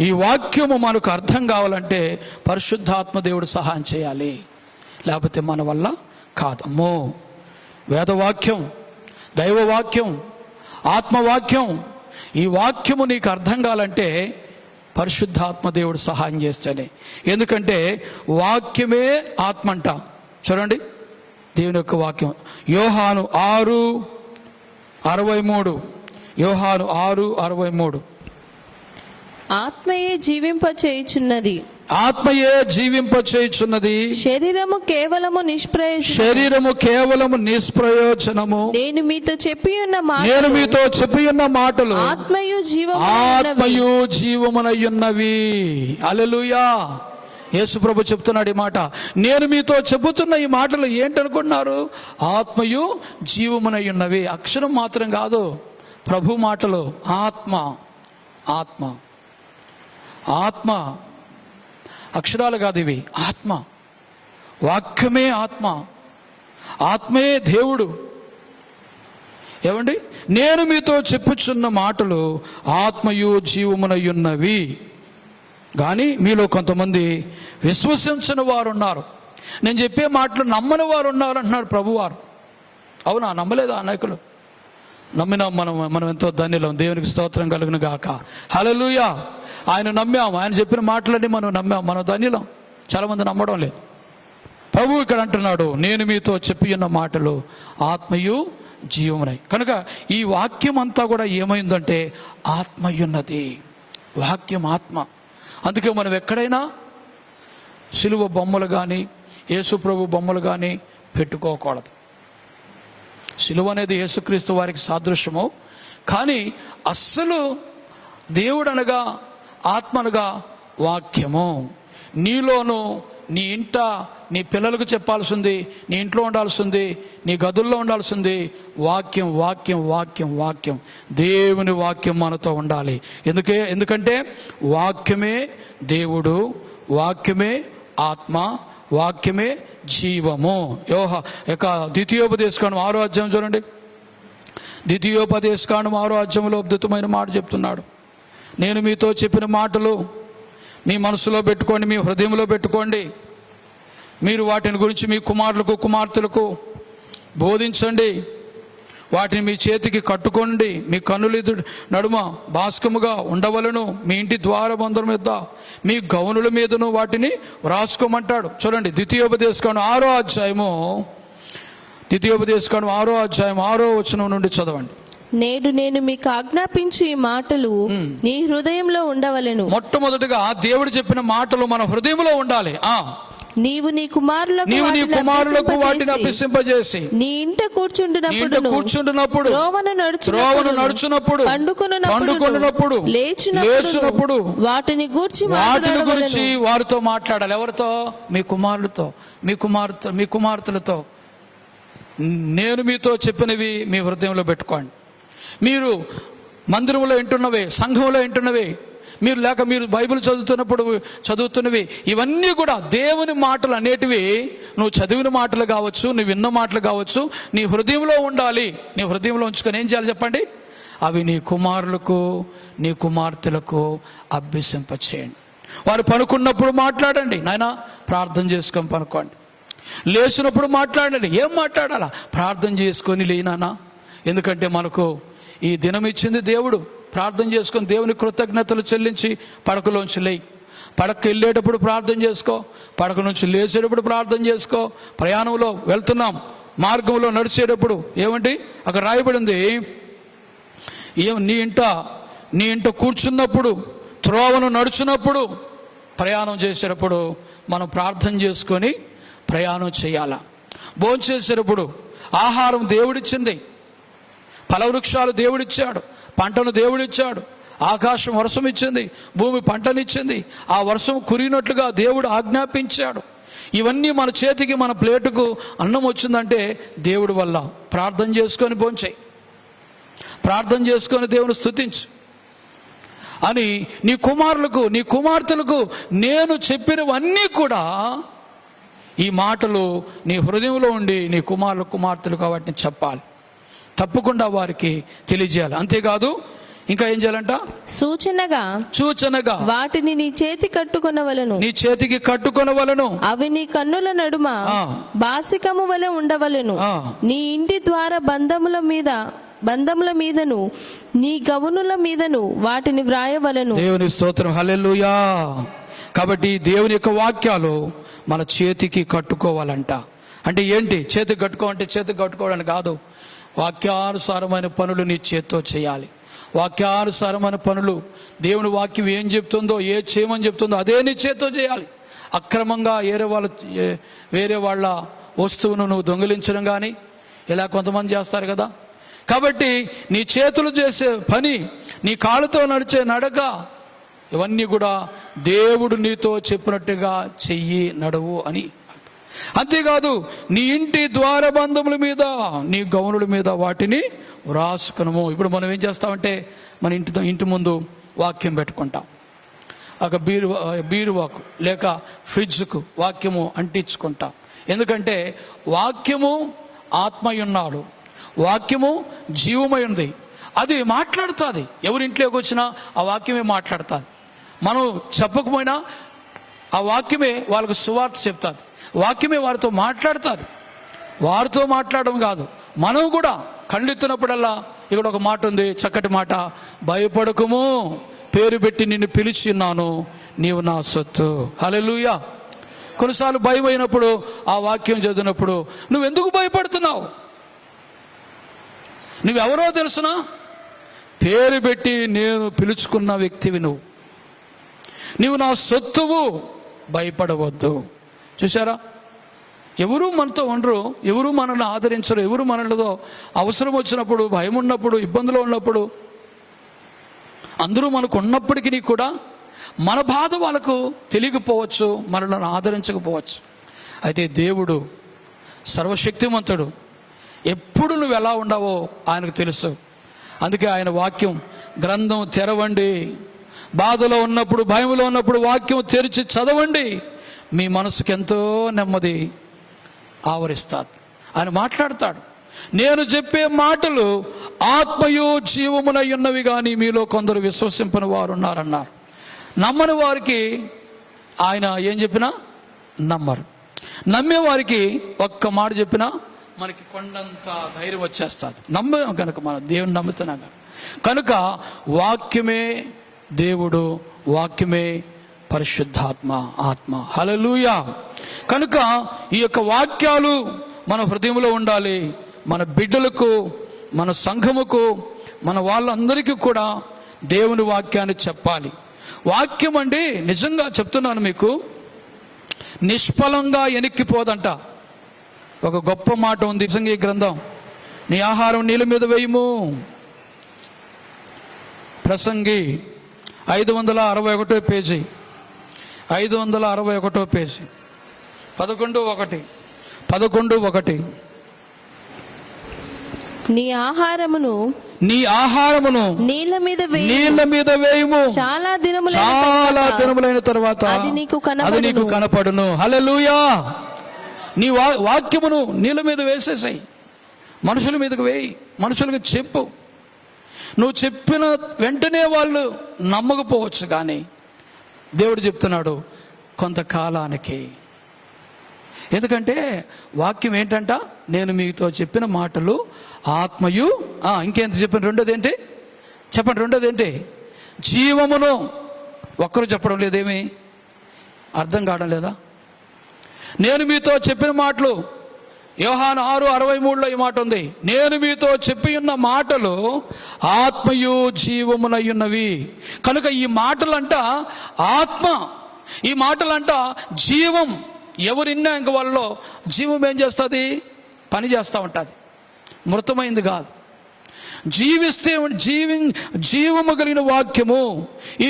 [SPEAKER 1] ఈ వాక్యము మనకు అర్థం కావాలంటే పరిశుద్ధాత్మ దేవుడు సహాయం చేయాలి, లేకపోతే మన వల్ల కాదమ్మో. వేదవాక్యం, దైవవాక్యం, ఆత్మవాక్యం, ఈ వాక్యము నీకు అర్థం కావాలంటే పరిశుద్ధాత్మ దేవుడు సహాయం చేస్తేనే. ఎందుకంటే వాక్యమే ఆత్మ అంట. చూడండి దేవుని యొక్క వాక్యం యోహాను 6:63. యోహాను 6:63.
[SPEAKER 3] ఆత్మయే జీవింపచేయుచున్నది,
[SPEAKER 1] ఆత్మయే జీవింపచేయుచున్నది,
[SPEAKER 3] శరీరము కేవలము నిష్ప్రయోజనము.
[SPEAKER 1] శరీరము కేవలము నిష్ప్రయోజనము.
[SPEAKER 3] నేను మీతో చెప్పి ఉన్న
[SPEAKER 1] నేను మీతో చెప్పియున్న మాటలు
[SPEAKER 3] ఆత్మయు జీవము
[SPEAKER 1] ఆత్మయు జీవమునయ్యున్నవి. హల్లెలూయా. యేసు ప్రభు చెప్తున్నాడు ఈ మాట. నేను మీతో చెబుతున్న ఈ మాటలు ఏంటనుకుంటున్నారు? ఆత్మయు జీవమునయ్యున్నవి. అక్షరం మాత్రం కాదు, ప్రభు మాటలు. ఆత్మ, ఆత్మ, ఆత్మ, అక్షరాలు కాదు ఇవి, ఆత్మ. వాక్యమే ఆత్మ, ఆత్మే దేవుడు. ఏమండి, నేను మీతో చెప్పుచున్న మాటలు ఆత్మయు జీవమునయ్యున్నవి. కానీ మీలో కొంతమంది విశ్వసించని వారు ఉన్నారు, నేను చెప్పే మాటలు నమ్మని వారు ఉన్నారు అంటున్నాడు ప్రభువారు. అవునా? నమ్మలేదా నాయకులు? నమ్మినాం. మనం ఎంతో ధన్యులం. దేవునికి స్తోత్రం కలుగును గాక. హల్లెలూయా. ఆయన నమ్మాం, ఆయన చెప్పిన మాటలన్నీ మనం నమ్మాం, మనం ధన్యులం. చాలామంది నమ్మడం లేదు. ప్రభు ఇక్కడ అంటున్నాడు, నేను మీతో చెప్పి ఉన్న మాటలు ఆత్మయు జీవమునై. కనుక ఈ వాక్యం అంతా కూడా ఏమైందంటే ఆత్మయున్నది. వాక్యం ఆత్మ. అందుకే మనం ఎక్కడైనా సిలువ బొమ్మలు కానీ యేసు ప్రభు బొమ్మలు కానీ పెట్టుకోకూడదు. సిలువ అనేది యేసుక్రీస్తు వారికి సాదృశ్యము. కానీ అస్సలు దేవుడు అనగా ఆత్మ అనగా వాక్యము. నీలోను, నీ ఇంట, నీ పిల్లలకు చెప్పాల్సింది, నీ ఇంట్లో ఉండాల్సింది, నీ గదుల్లో ఉండాల్సింది వాక్యం, వాక్యం, వాక్యం, వాక్యం. దేవుని వాక్యం మనతో ఉండాలి. ఎందుకంటే వాక్యమే దేవుడు, వాక్యమే ఆత్మ, వాక్యమే జీవము. ద్వితీయోపదేశకాండం 6వ అధ్యాయం చూడండి. ద్వితీయోపదేశకాండం 6వ అధ్యాయంలో అద్భుతమైన మాట చెప్తున్నాడు. నేను మీతో చెప్పిన మాటలు మీ మనసులో పెట్టుకోండి, మీ హృదయంలో పెట్టుకోండి. మీరు వాటిని గురించి మీ కుమారులకు కుమార్తెలకు బోధించండి. వాటిని మీ చేతికి కట్టుకోండి, మీ కన్నుల నడుమ భాస్కముగా ఉండవలను. మీ ఇంటి ద్వారబంధం మీద, మీ గౌనుల మీదను వాటిని వ్రాసుకోమంటాడు. చూడండి ద్వితీయోపదేశకాండం 6వ అధ్యాయము, ద్వితీయోపదేశకాండం 6వ అధ్యాయం 6వ వచనం నుండి చదవండి.
[SPEAKER 3] నేడు నేను మీకు ఆజ్ఞాపించు ఈ మాటలు నీ హృదయంలో ఉండవలెను.
[SPEAKER 1] మొట్టమొదటిగా దేవుడు చెప్పిన మాటలు మన హృదయంలో ఉండాలి.
[SPEAKER 3] నీవు నీ కుమారులకు వాటిని అభ్యసింపజేసి నీ ఇంట కూర్చుంటున్నప్పుడు, త్రోవను నడుచునప్పుడు, పండుకొనున్నప్పుడు, లేచునప్పుడు వాటిని గూర్చి
[SPEAKER 1] వారితో మాట్లాడాలి. ఎవరితో? మీ కుమారులతో, మీ కుమార్తెలతో. నేను మీతో చెప్పినవి మీ హృదయంలో పెట్టుకోండి. మీరు మందిరంలో వింటున్నవే, సంఘంలో వింటున్నవే, మీరు బైబిల్ చదువుతున్నవి, ఇవన్నీ కూడా దేవుని మాటలు అనేటివి. నువ్వు చదివిన మాటలు కావచ్చు, నువ్వు విన్న మాటలు కావచ్చు, నీ హృదయంలో ఉండాలి. నీ హృదయంలో ఉంచుకొని ఏం చేయాలి చెప్పండి? అవి నీ కుమారులకు, నీ కుమార్తెలకు అభ్యసింపచేయండి. వారు పనుకున్నప్పుడు మాట్లాడండి. నాయనా ప్రార్థన చేసుకొని పనుకోండి. లేచినప్పుడు మాట్లాడండి. ఏం మాట్లాడాలా? ప్రార్థన చేసుకొని లేనానా. ఎందుకంటే మనకు ఈ దినం ఇచ్చింది దేవుడు. ప్రార్థన చేసుకొని దేవుని కృతజ్ఞతలు చెల్లించి పడకలోంచి లేయి. పడక వెళ్ళేటప్పుడు ప్రార్థన చేసుకో, పడక నుంచి లేచేటప్పుడు ప్రార్థన చేసుకో. ప్రయాణంలో వెళ్తున్నాం, మార్గంలో నడిచేటప్పుడు ఏమండి అక్కడ రాయబడింది, నీ ఇంట కూర్చున్నప్పుడు, త్రోవను నడుచున్నప్పుడు, ప్రయాణం చేసేటప్పుడు మనం ప్రార్థన చేసుకొని ప్రయాణం చేయాల. భోంచేసేటప్పుడు ఆహారం దేవుడిచ్చింది, ఫలవృక్షాలు దేవుడిచ్చాడు, పంటను దేవుడిచ్చాడు, ఆకాశం వర్షం ఇచ్చింది, భూమి పంటనిచ్చింది, ఆ వర్షం కురిగినట్లుగా దేవుడు ఆజ్ఞాపించాడు. ఇవన్నీ మన చేతికి, మన ప్లేటుకు అన్నం వచ్చిందంటే దేవుడి వల్ల. ప్రార్థన చేసుకొని భోంచేయి, ప్రార్థన చేసుకొని దేవుని స్తుతించు అని నీ కుమారులకు, నీ కుమార్తెలకు నేను చెప్పినవన్నీ కూడా ఈ మాటలు నీ హృదయంలో ఉండి నీ కుమారులకు కుమార్తెలకు వాటిని చెప్పాలి. తప్పకుండా వారికి తెలియజేయాలి. అంతేకాదు ఇంకా ఏం చేయాలంట? సూచనగా
[SPEAKER 3] వాటిని నీ చేతి కట్టుకొనవలెను.
[SPEAKER 1] నీ చేతికి కట్టుకొనవలెను.
[SPEAKER 3] అవి నీ కన్నుల నడుమ బాసికము వలె ఉండవలెను. నీ ఇంటి ద్వార బంధముల మీదను నీ గవునుల మీదను వాటిని వ్రాయవలెను.
[SPEAKER 1] దేవుని స్తోత్రం, హల్లెలూయా. కాబట్టి దేవుని యొక్క వాక్యాలు మన చేతికి కట్టుకోవాలంట. అంటే ఏంటి? చేతికి కట్టుకోవాలంటే చేతికి కట్టుకోవడానికి కాదు, వాక్యానుసారమైన పనులు నీ చేత్తో చేయాలి. వాక్యానుసారమైన పనులు, దేవుని వాక్యం ఏం చెప్తుందో, ఏ చేయమని చెప్తుందో అదే నీ చేత్తో చేయాలి. అక్రమంగా వేరే వాళ్ళ వస్తువును నువ్వు దొంగిలించడం కానీ ఇలా కొంతమంది చేస్తారు కదా. కాబట్టి నీ చేతులు చేసే పని, నీ కాళ్ళతో నడిచే నడక, ఇవన్నీ కూడా దేవుడు నీతో చెప్పినట్టుగా చెయ్యి, నడువు అని. అంతేకాదు నీ ఇంటి ద్వారబంధముల మీద నీ గౌనుల మీద వాటిని వ్రాసుకునము. ఇప్పుడు మనం ఏం చేస్తామంటే మన ఇంటి ముందు వాక్యం పెట్టుకుంటాం. ఒక బీరువాకు లేక ఫ్రిడ్జ్కు వాక్యము అంటించుకుంటాం. ఎందుకంటే వాక్యము ఆత్మయున్నాడు, వాక్యము జీవమై ఉంది. అది మాట్లాడుతుంది. ఎవరింట్లోకి వచ్చినా ఆ వాక్యమే మాట్లాడుతుంది. మనం చెప్పకపోయినా ఆ వాక్యమే వాళ్ళకు సువార్త చెప్తుంది. వాక్యమే వారితో మాట్లాడుతుంది. వారితో మాట్లాడడం కాదు, మనం కూడా కళ్ళెత్తినప్పుడల్లా ఇక్కడ ఒక మాట ఉంది, చక్కటి మాట. భయపడకుము, పేరు పెట్టి నిన్ను పిలిచి ఉన్నాను, నీవు నా సొత్తు. హల్లెలూయా. కొన్నిసార్లు భయం అయినప్పుడు ఆ వాక్యం చదివినప్పుడు నువ్వెందుకు భయపడుతున్నావు? నువ్వెవరో తెలుసునా? పేరు పెట్టి నేను పిలుచుకున్న వ్యక్తివి నీవు నా సొత్తువు, భయపడవద్దు. చూసారా? ఎవరు మనతో ఉండరు, ఎవరు మనల్ని ఆదరించరు, ఎవరు మనలో అవసరం వచ్చినప్పుడు, భయం ఉన్నప్పుడు, ఇబ్బందులు ఉన్నప్పుడు అందరూ మనకు ఉన్నప్పటికీ కూడా మన బాధ వాళ్ళకు తెలియకపోవచ్చు, మనల్ని ఆదరించకపోవచ్చు. అయితే దేవుడు సర్వశక్తిమంతుడు. ఎప్పుడు నువ్వు ఎలా ఉండవో ఆయనకు తెలుసు. అందుకే ఆయన వాక్యం గ్రంథం తెరవండి, బాధలో ఉన్నప్పుడు, భయంలో ఉన్నప్పుడు వాక్యం తెరిచి చదవండి, మీ మనసుకి ఎంతో నెమ్మది ఆవరిస్తాడు. ఆయన మాట్లాడతాడు. నేను చెప్పే మాటలు ఆత్మయు జీవమునై ఉన్నవి కానీ మీలో కొందరు విశ్వసింపని వారు ఉన్నారన్నారు. నమ్మని వారికి ఆయన ఏం చెప్పినా నమ్మరు. నమ్మే వారికి ఒక్క మాట చెప్పినా మనకి కొండంత ధైర్యం వచ్చేస్తుంది. నమ్మే కనుక మనం దేవుని నమ్ముతున్నాం కనుక వాక్యమే దేవుడు, వాక్యమే పరిశుద్ధాత్మ, ఆత్మ. హల్లెలూయా. కనుక ఈ యొక్క వాక్యాలు మన హృదయంలో ఉండాలి. మన బిడ్డలకు, మన సంఘముకు, మన వాళ్ళందరికీ కూడా దేవుని వాక్యాన్ని చెప్పాలి. వాక్యం అండి, నిజంగా చెప్తున్నాను మీకు, నిష్ఫలంగా ఎనిక్కిపోదంట. ఒక గొప్ప మాట ఉంది ప్రసంగి గ్రంథం, నీ ఆహారం నీళ్ళ మీద వేయము. ప్రసంగి 561 పేజీ, 561 పేజీ, 11:1.
[SPEAKER 3] నీ ఆహారమును నీళ్ళ మీద
[SPEAKER 1] వేయము.
[SPEAKER 3] చాలా
[SPEAKER 1] దినములైన తర్వాత
[SPEAKER 3] అది నీకు
[SPEAKER 1] కనపడును. హల్లెలూయా. నీ వాక్యమును నీళ్ళ మీద వేసేసాయి, మనుషుల మీదకు వేయి, మనుషులకు చెప్పు. నువ్వు చెప్పిన వెంటనే వాళ్ళు నమ్మకపోవచ్చు, కానీ దేవుడు చెప్తున్నాడు కొంతకాలానికి. ఎందుకంటే వాక్యం ఏంటంట, నేను మీతో చెప్పిన మాటలు ఆత్మయు, ఇంకేంత చెప్పిన రెండోది ఏంటి చెప్పండి, రెండోది ఏంటి? జీవమును. ఒక్కరు చెప్పడం లేదేమి? అర్థం కావడం లేదా? నేను మీతో చెప్పిన మాటలు, యోహాను 6:63 ఈ మాట ఉంది, నేను మీతో చెప్పి ఉన్న మాటలు ఆత్మయు జీవమునై ఉన్నవి. కనుక ఈ మాటలంట ఆత్మ, ఈ మాటలంట జీవం. ఎవరిన్నా ఇంక వాళ్ళలో జీవం ఏం చేస్తుంది? పని చేస్తూ ఉంటుంది. మృతమైంది కాదు, జీవిస్తే జీవము కలిగిన వాక్యము. ఈ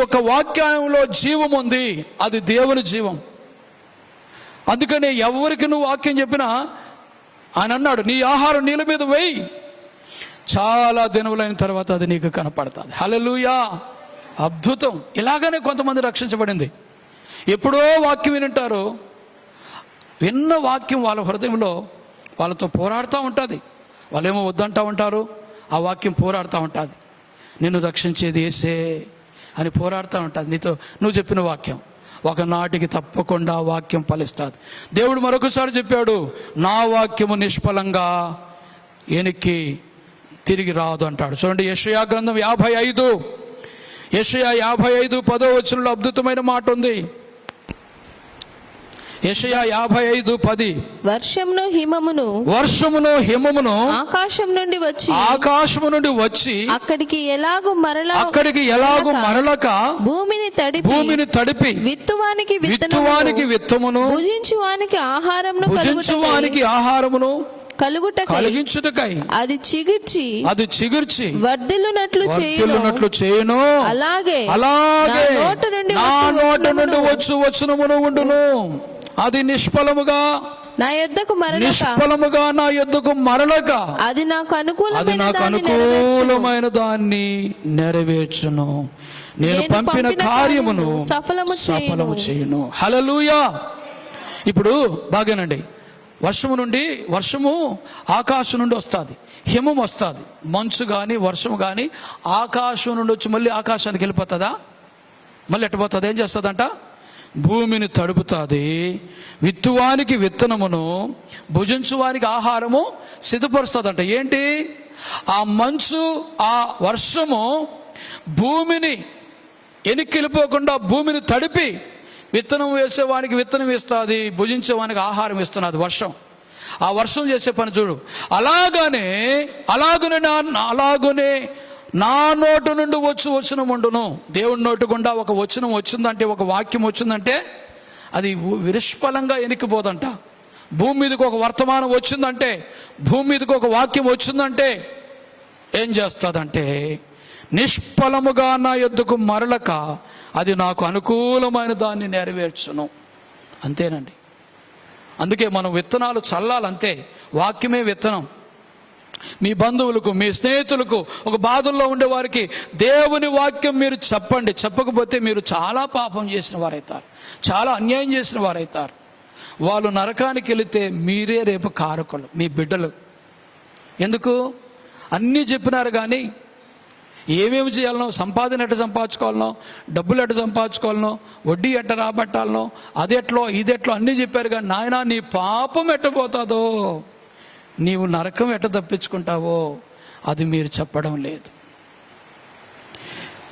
[SPEAKER 1] యొక్క వాక్యంలో జీవం ఉంది, అది దేవుని జీవం. అందుకనే ఎవరికి నువ్వు వాక్యం చెప్పినా ఆయన అన్నాడు, నీ ఆహారం నీళ్ళ మీద వేయి, చాలా దినములైన తర్వాత అది నీకు కనపడుతుంది. హల్లెలూయా. అద్భుతం. ఇలాగనే కొంతమంది రక్షించబడింది. ఎప్పుడో వాక్యం వింటారు, విన్న వాక్యం వాళ్ళ హృదయంలో వాళ్ళతో పోరాడుతూ ఉంటుంది. వాళ్ళేమో వద్దంటూ ఉంటారు, ఆ వాక్యం పోరాడుతూ ఉంటుంది. నిన్ను రక్షించేది యేసే అని పోరాడుతూ ఉంటుంది నీతో. నువ్వు చెప్పిన వాక్యం ఒకనాటికి తప్పకుండా వాక్యం ఫలిస్తుంది. దేవుడు మరొకసారి చెప్పాడు, నా వాక్యము నిష్ఫలంగా వెనక్కి తిరిగి రాదు అంటాడు. చూడండి, యెషయా గ్రంథం 55, యెషయా 55 10వ వచనంలో అద్భుతమైన మాట ఉంది. యెషయా 55:10
[SPEAKER 3] వర్షమును హిమమును ఆకాశము నుండి వచ్చి అక్కడికి ఎలాగూ మరలక భూమిని తడిపి విత్తువానికి విత్తమును భుజించువానికి ఆహారమును కలిగించుటకై అది చిగుర్చి వర్ధిల్లునట్లు చేయును. అలాగే నా నోట నుండి వచనమును ఉండును. అది నిష్ఫలముగా నా యొద్దకు మరలక అది నాకు అనుకూలమైన దాన్ని నెరవేర్చును. నేను పంపిన కార్యమును సఫలము చేయును. హల్లెలూయా. ఇప్పుడు బాగానండి, వర్షము ఆకాశం నుండి వస్తుంది, హిమం వస్తుంది, మంచు కానీ వర్షం కానీ ఆకాశం నుండి వచ్చి మళ్ళీ ఆకాశానికి వెళ్ళిపోతుందా? మళ్ళీ ఎట్టపోతుంది? ఏం చేస్తుందంట? భూమిని తడుపుతుంది, విత్తువానికి విత్తనమును భుజించువానికి ఆహారము సిద్ధపరుస్తుందంట. ఏంటి? ఆ మంచు ఆ వర్షము భూమిని ఎనిక్కిలిపోకుండా భూమిని తడిపి విత్తనం వేసేవానికి విత్తనం ఇస్తుంది, భుజించేవానికి ఆహారం ఇస్తున్నది వర్షం. ఆ వర్షం చేసే పని చూడు. అలాగనే నా నోటు నుండి వచనం ఉండును. దేవుడి నోటు గుండా ఒక వచనం వచ్చిందంటే, ఒక వాక్యం వచ్చిందంటే అది వినిష్ఫలంగా ఎనికిపోదంట. భూమి మీదకి ఒక వర్తమానం వచ్చిందంటే, భూమి మీదకి ఒక వాక్యం వచ్చిందంటే ఏం చేస్తుందంటే, నిష్ఫలముగా నా యొద్దకు మరలక అది నాకు అనుకూలమైన దాన్ని నెరవేర్చును. అంతేనండి. అందుకే మనం విత్తనాలు చల్లాలంతే. వాక్యమే విత్తనం. మీ బంధువులకు, మీ స్నేహితులకు, ఒక బాధల్లో ఉండే వారికి దేవుని వాక్యం మీరు చెప్పండి. చెప్పకపోతే మీరు చాలా పాపం చేసిన వారైతారు, చాలా అన్యాయం చేసిన వారైతారు. వాళ్ళు నరకానికి వెళితే మీరే రేపు కారకులు, మీ బిడ్డలు. ఎందుకు? అన్నీ చెప్పినారు కానీ ఏమేమి చేయాలనో, సంపాదన ఎట్ట సంపాదించుకోవాలనో, డబ్బులు ఎట్ట సంపాదించుకోవాలనో, వడ్డీ ఎట్ట రాబట్టాలనో, అదెట్లో ఇదెట్లో అన్నీ చెప్పారు కానీ నాయనా నీ పాపం ఎట్టపోతుందో, నీవు నరకం ఎట్ట తప్పించుకుంటావో అది మీరు చెప్పడం లేదు.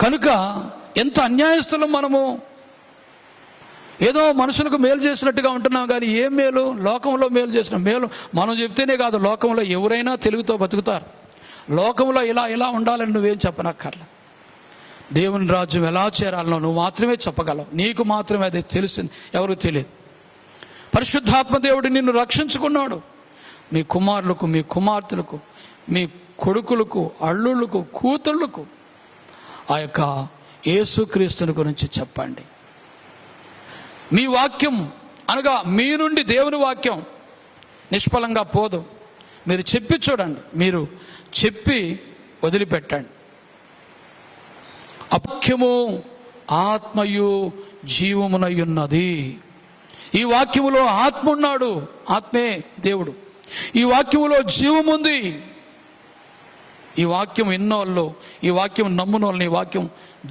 [SPEAKER 3] కనుక ఎంత అన్యాయస్తులం మనము. ఏదో మనుషులకు మేలు చేసినట్టుగా ఉంటున్నాం కానీ ఏం మేలు? లోకంలో మేలు చేసిన మేలు మనం చెప్తేనే కాదు, లోకంలో ఎవరైనా తెలుగుతో బతుకుతారు. లోకంలో ఇలా ఉండాలని నువ్వేం చెప్పనక్కర్లే. దేవుని రాజ్యం ఎలా చేరాలనో నువ్వు మాత్రమే చెప్పగలవు. నీకు మాత్రమే అది తెలుస్తుంది, ఎవరికి తెలియదు. పరిశుద్ధాత్మ దేవుడు నిన్ను రక్షించుకున్నాడు. మీ కుమారులకు, మీ కుమార్తెలకు, మీ కొడుకులకు, అల్లుళ్ళకు, కూతుళ్ళకు ఆ యొక్క యేసుక్రీస్తుని గురించి చెప్పండి. మీ వాక్యం అనగా మీ నుండి దేవుని వాక్యం నిష్ఫలంగా పోదు. మీరు చెప్పి చూడండి, మీరు చెప్పి వదిలిపెట్టండి. వాక్యము ఆత్మయు జీవమునయున్నది. ఈ వాక్యములో ఆత్మ ఉన్నాడు, ఆత్మే దేవుడు. ఈ వాక్యములో జీవముంది. ఈ వాక్యం ఎన్నోళ్ళు, ఈ వాక్యం నమ్మునోళ్ళని ఈ వాక్యం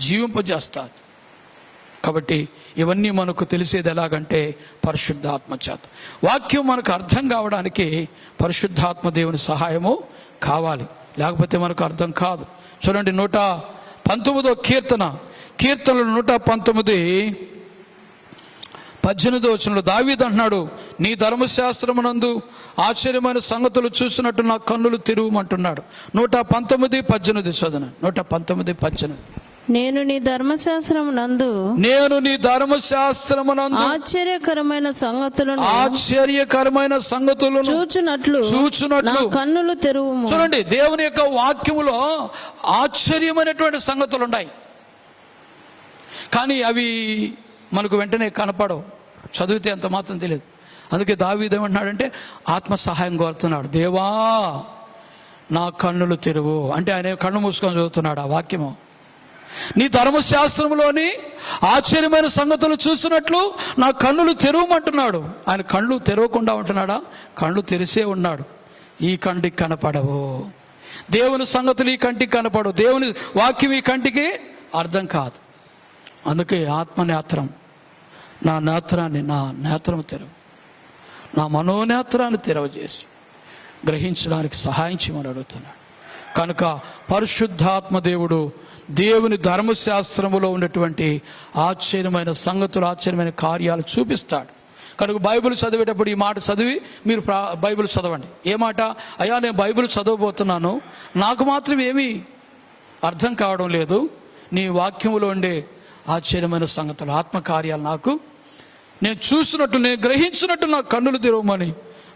[SPEAKER 3] జీవింపజేస్తుంది. కాబట్టి ఇవన్నీ మనకు తెలిసేది ఎలాగంటే పరిశుద్ధాత్మ చేత. వాక్యం మనకు అర్థం కావడానికి పరిశుద్ధాత్మ దేవుని సహాయము కావాలి, లేకపోతే మనకు అర్థం కాదు. చూడండి 119వ కీర్తనలు 119:18 దావీదు అంటున్నాడు, నీ ధర్మశాస్త్రమునందు ఆశ్చర్యమైన సంగతులు చూసినట్టు నా కన్నులు తిరుగుమంటున్నాడు. 119:18 చదవండి. 119:18 నేను నీ ధర్మశాస్త్రమునందు ఆశ్చర్యకరమైన సంగతులను చూచునట్లు కన్నులు తెరువుము.
[SPEAKER 1] చూడండి, దేవుని యొక్క వాక్యములో ఆశ్చర్యమైనటువంటి సంగతులు ఉన్నాయి, కానీ అవి మనకు వెంటనే కనపడవు, చదివితే అంత మాత్రం తెలియదు. అందుకే దావీదు ఏమంటున్నాడంటే ఆత్మ సహాయం కోరుతున్నాడు. దేవా నా కన్నులు తెరువు అంటే ఆయన కన్ను మూసుకొని చదువుతున్నాడు ఆ వాక్యము. నీ ధర్మశాస్త్రంలోని ఆశ్చర్యమైన సంగతులు చూసినట్లు నా కన్నులు తెరవమంటున్నాడు. ఆయన కళ్ళు తెరవకుండా ఉంటున్నాడా? కళ్ళు తెరిసే ఉన్నాడు. ఈ కంటికి కనపడవు, దేవుని సంగతులు ఈ కంటికి కనపడవు, దేవుని వాక్యం ఈ కంటికి అర్థం కాదు. అందుకే ఆత్మనేత్రం, నా నేత్రాన్ని, నా నేత్రం తెరవు, నా మనోనేత్రాన్ని తెరవజేసి గ్రహించడానికి సహాయం చేయమని అడుగుతున్నాడు. కనుక పరిశుద్ధాత్మ దేవుడు దేవుని ధర్మశాస్త్రములో ఉన్నటువంటి ఆశ్చర్యమైన సంగతులు, ఆశ్చర్యమైన కార్యాలు చూపిస్తాడు. కనుక బైబిల్ చదివేటప్పుడు ఈ మాట చదివి మీరు బైబిల్ చదవండి. ఏ మాట? అయ్యా నేను బైబిల్ చదవబోతున్నాను, నాకు మాత్రం ఏమీ అర్థం కావడం లేదు, నీ వాక్యములో ఉండే ఆశ్చర్యమైన సంగతులు, ఆత్మకార్యాలు నాకు నేను చూసినట్టు, నేను గ్రహించినట్టు నాకు కన్నులు తెరవమని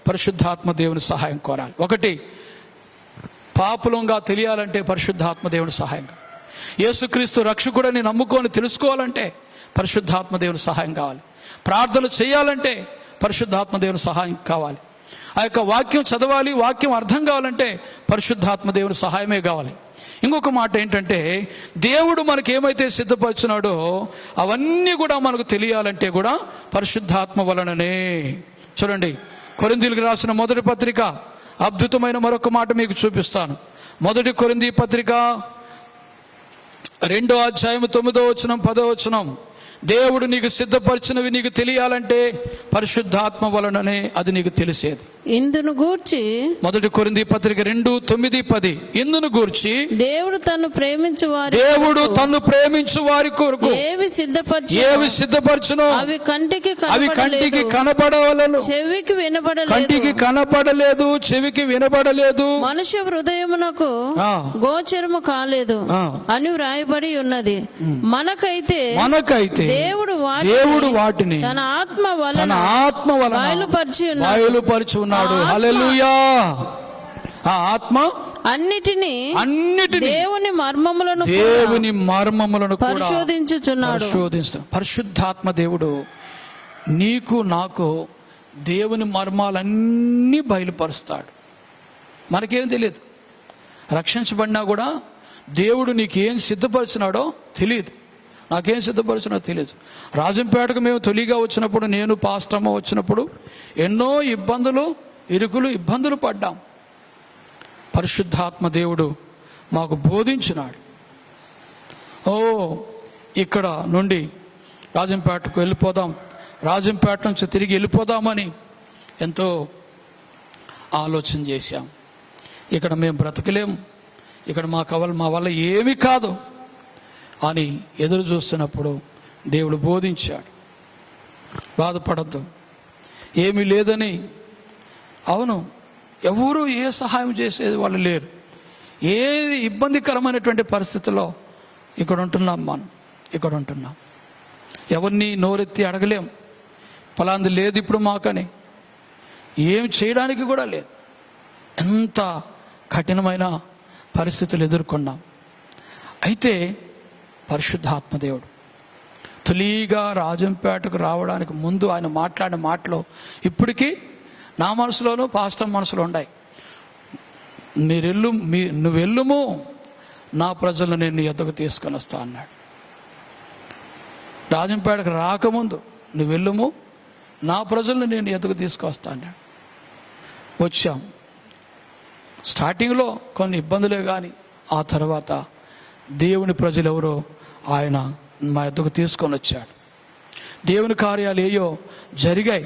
[SPEAKER 1] పరిశుద్ధాత్మ దేవుని సహాయం కోరాలి. ఒకటి, పాపులంగా తెలియాలంటే పరిశుద్ధాత్మ దేవుని సహాయం కావాలి. యేసుక్రీస్తు రక్షకుడని నమ్ముకొని తెలుసుకోవాలంటే పరిశుద్ధాత్మ దేవుని సహాయం కావాలి. ప్రార్థన చేయాలంటే పరిశుద్ధాత్మ దేవుని సహాయం కావాలి. ఆ యొక్క వాక్యం చదవాలి, వాక్యం అర్థం కావాలంటే పరిశుద్ధాత్మ దేవుని సహాయమే కావాలి. ఇంకొక మాట ఏంటంటే, దేవుడు మనకి ఏమైతే సిద్ధపరిచినాడో అవన్నీ కూడా మనకు తెలియాలంటే కూడా పరిశుద్ధాత్మ వలననే. చూడండి, కొరింథీయులకు రాసిన మొదటి పత్రిక, అద్భుతమైన మరొక మాట మీకు చూపిస్తాను. మొదటి కొరింథీ పత్రిక 2వ అధ్యాయం 9వ వచనం 10వ వచనం. దేవుడు నీకు సిద్ధపరిచినవి నీకు తెలియాలంటే పరిశుద్ధాత్మ వలననే అది నీకు తెలిసేది.
[SPEAKER 4] ఇందును గూర్చి,
[SPEAKER 1] మొదటి కొరింథీ పత్రిక 2:9-10. ఇందును గూర్చి
[SPEAKER 4] దేవుడు తన్ను ప్రేమించు వారి కొరకు ఏవి
[SPEAKER 1] సిద్ధపరచునో
[SPEAKER 4] అవి కంటికి
[SPEAKER 1] కనపడవలెను,
[SPEAKER 4] చెవికి వినపడలేదు,
[SPEAKER 1] కంటికి కనపడలేదు, చెవికి వినపడలేదు,
[SPEAKER 4] మనుష్య హృదయమునకు గోచరము కాలేదు అని వ్రాయబడి ఉన్నది. మనకైతే దేవుడు వాటిని తన ఆత్మ వలన
[SPEAKER 1] బయలుపరిచి ఉన్నాడు. హల్లెలూయా. ఆ ఆత్మ అన్నిటిని
[SPEAKER 4] దేవుని మర్మములను పరిశోధించుచున్నాడు.
[SPEAKER 1] పరిశుద్ధాత్మ దేవుడు నీకు నాకు దేవుని మర్మాలన్నీ బయలుపరుస్తాడు. మనకేం తెలియదు. రక్షించబడినా కూడా దేవుడు నీకేం సిద్ధపరిచినాడో తెలియదు. నాకేం సిద్ధపరిచినా తెలియదు. రాజంపేటకు మేము తొలిగా వచ్చినప్పుడు, నేను పాస్టమ్మ వచ్చినప్పుడు ఎన్నో ఇబ్బందులు పడ్డాం. పరిశుద్ధాత్మ దేవుడు మాకు బోధించినాడు. ఇక్కడ నుండి రాజంపేటకు వెళ్ళిపోదాం, రాజంపేట నుంచి తిరిగి వెళ్ళిపోదామని ఎంతో ఆలోచన చేశాం. ఇక్కడ మేము బ్రతకలేము, ఇక్కడ మా వల్ల ఏమీ కాదు అని ఎదురు చూస్తున్నప్పుడు దేవుడు బోధించాడు, బాధపడద్దు, ఏమీ లేదని. అవును, ఎవరు ఏ సహాయం చేసేది వాళ్ళు లేరు. ఏ ఇబ్బందికరమైనటువంటి పరిస్థితుల్లో ఇక్కడ ఉంటున్నాం. ఎవరిని నోరెత్తి అడగలేం, ఫలాంది లేదు ఇప్పుడు మాకని. ఏం చేయడానికి కూడా లేదు. ఎంత కఠినమైన పరిస్థితులు ఎదుర్కొన్నాం. అయితే పరిశుద్ధాత్మ దేవుడు తొలిగా రాజంపేటకు రావడానికి ముందు ఆయన మాట్లాడిన మాటలో ఇప్పటికీ నా మనసులోనూ పాస్టర్ మనసులో ఉన్నాయి. నువ్వెళ్ళుము, నా ప్రజలను నేను నీ యొద్దకు తీసుకొని వస్తా అన్నాడు. రాజంపేటకు రాకముందు నువ్వెళ్ళుము, నా ప్రజలను నేను యొద్దకు తీసుకొస్తా అన్నాడు. వచ్చాం. స్టార్టింగ్లో కొన్ని ఇబ్బందులే కానీ ఆ తర్వాత దేవుని ప్రజలు ఎవరో ఆయన మా యొద్దకు తీసుకొని వచ్చాడు. దేవుని కార్యాలు ఏయో జరిగాయి.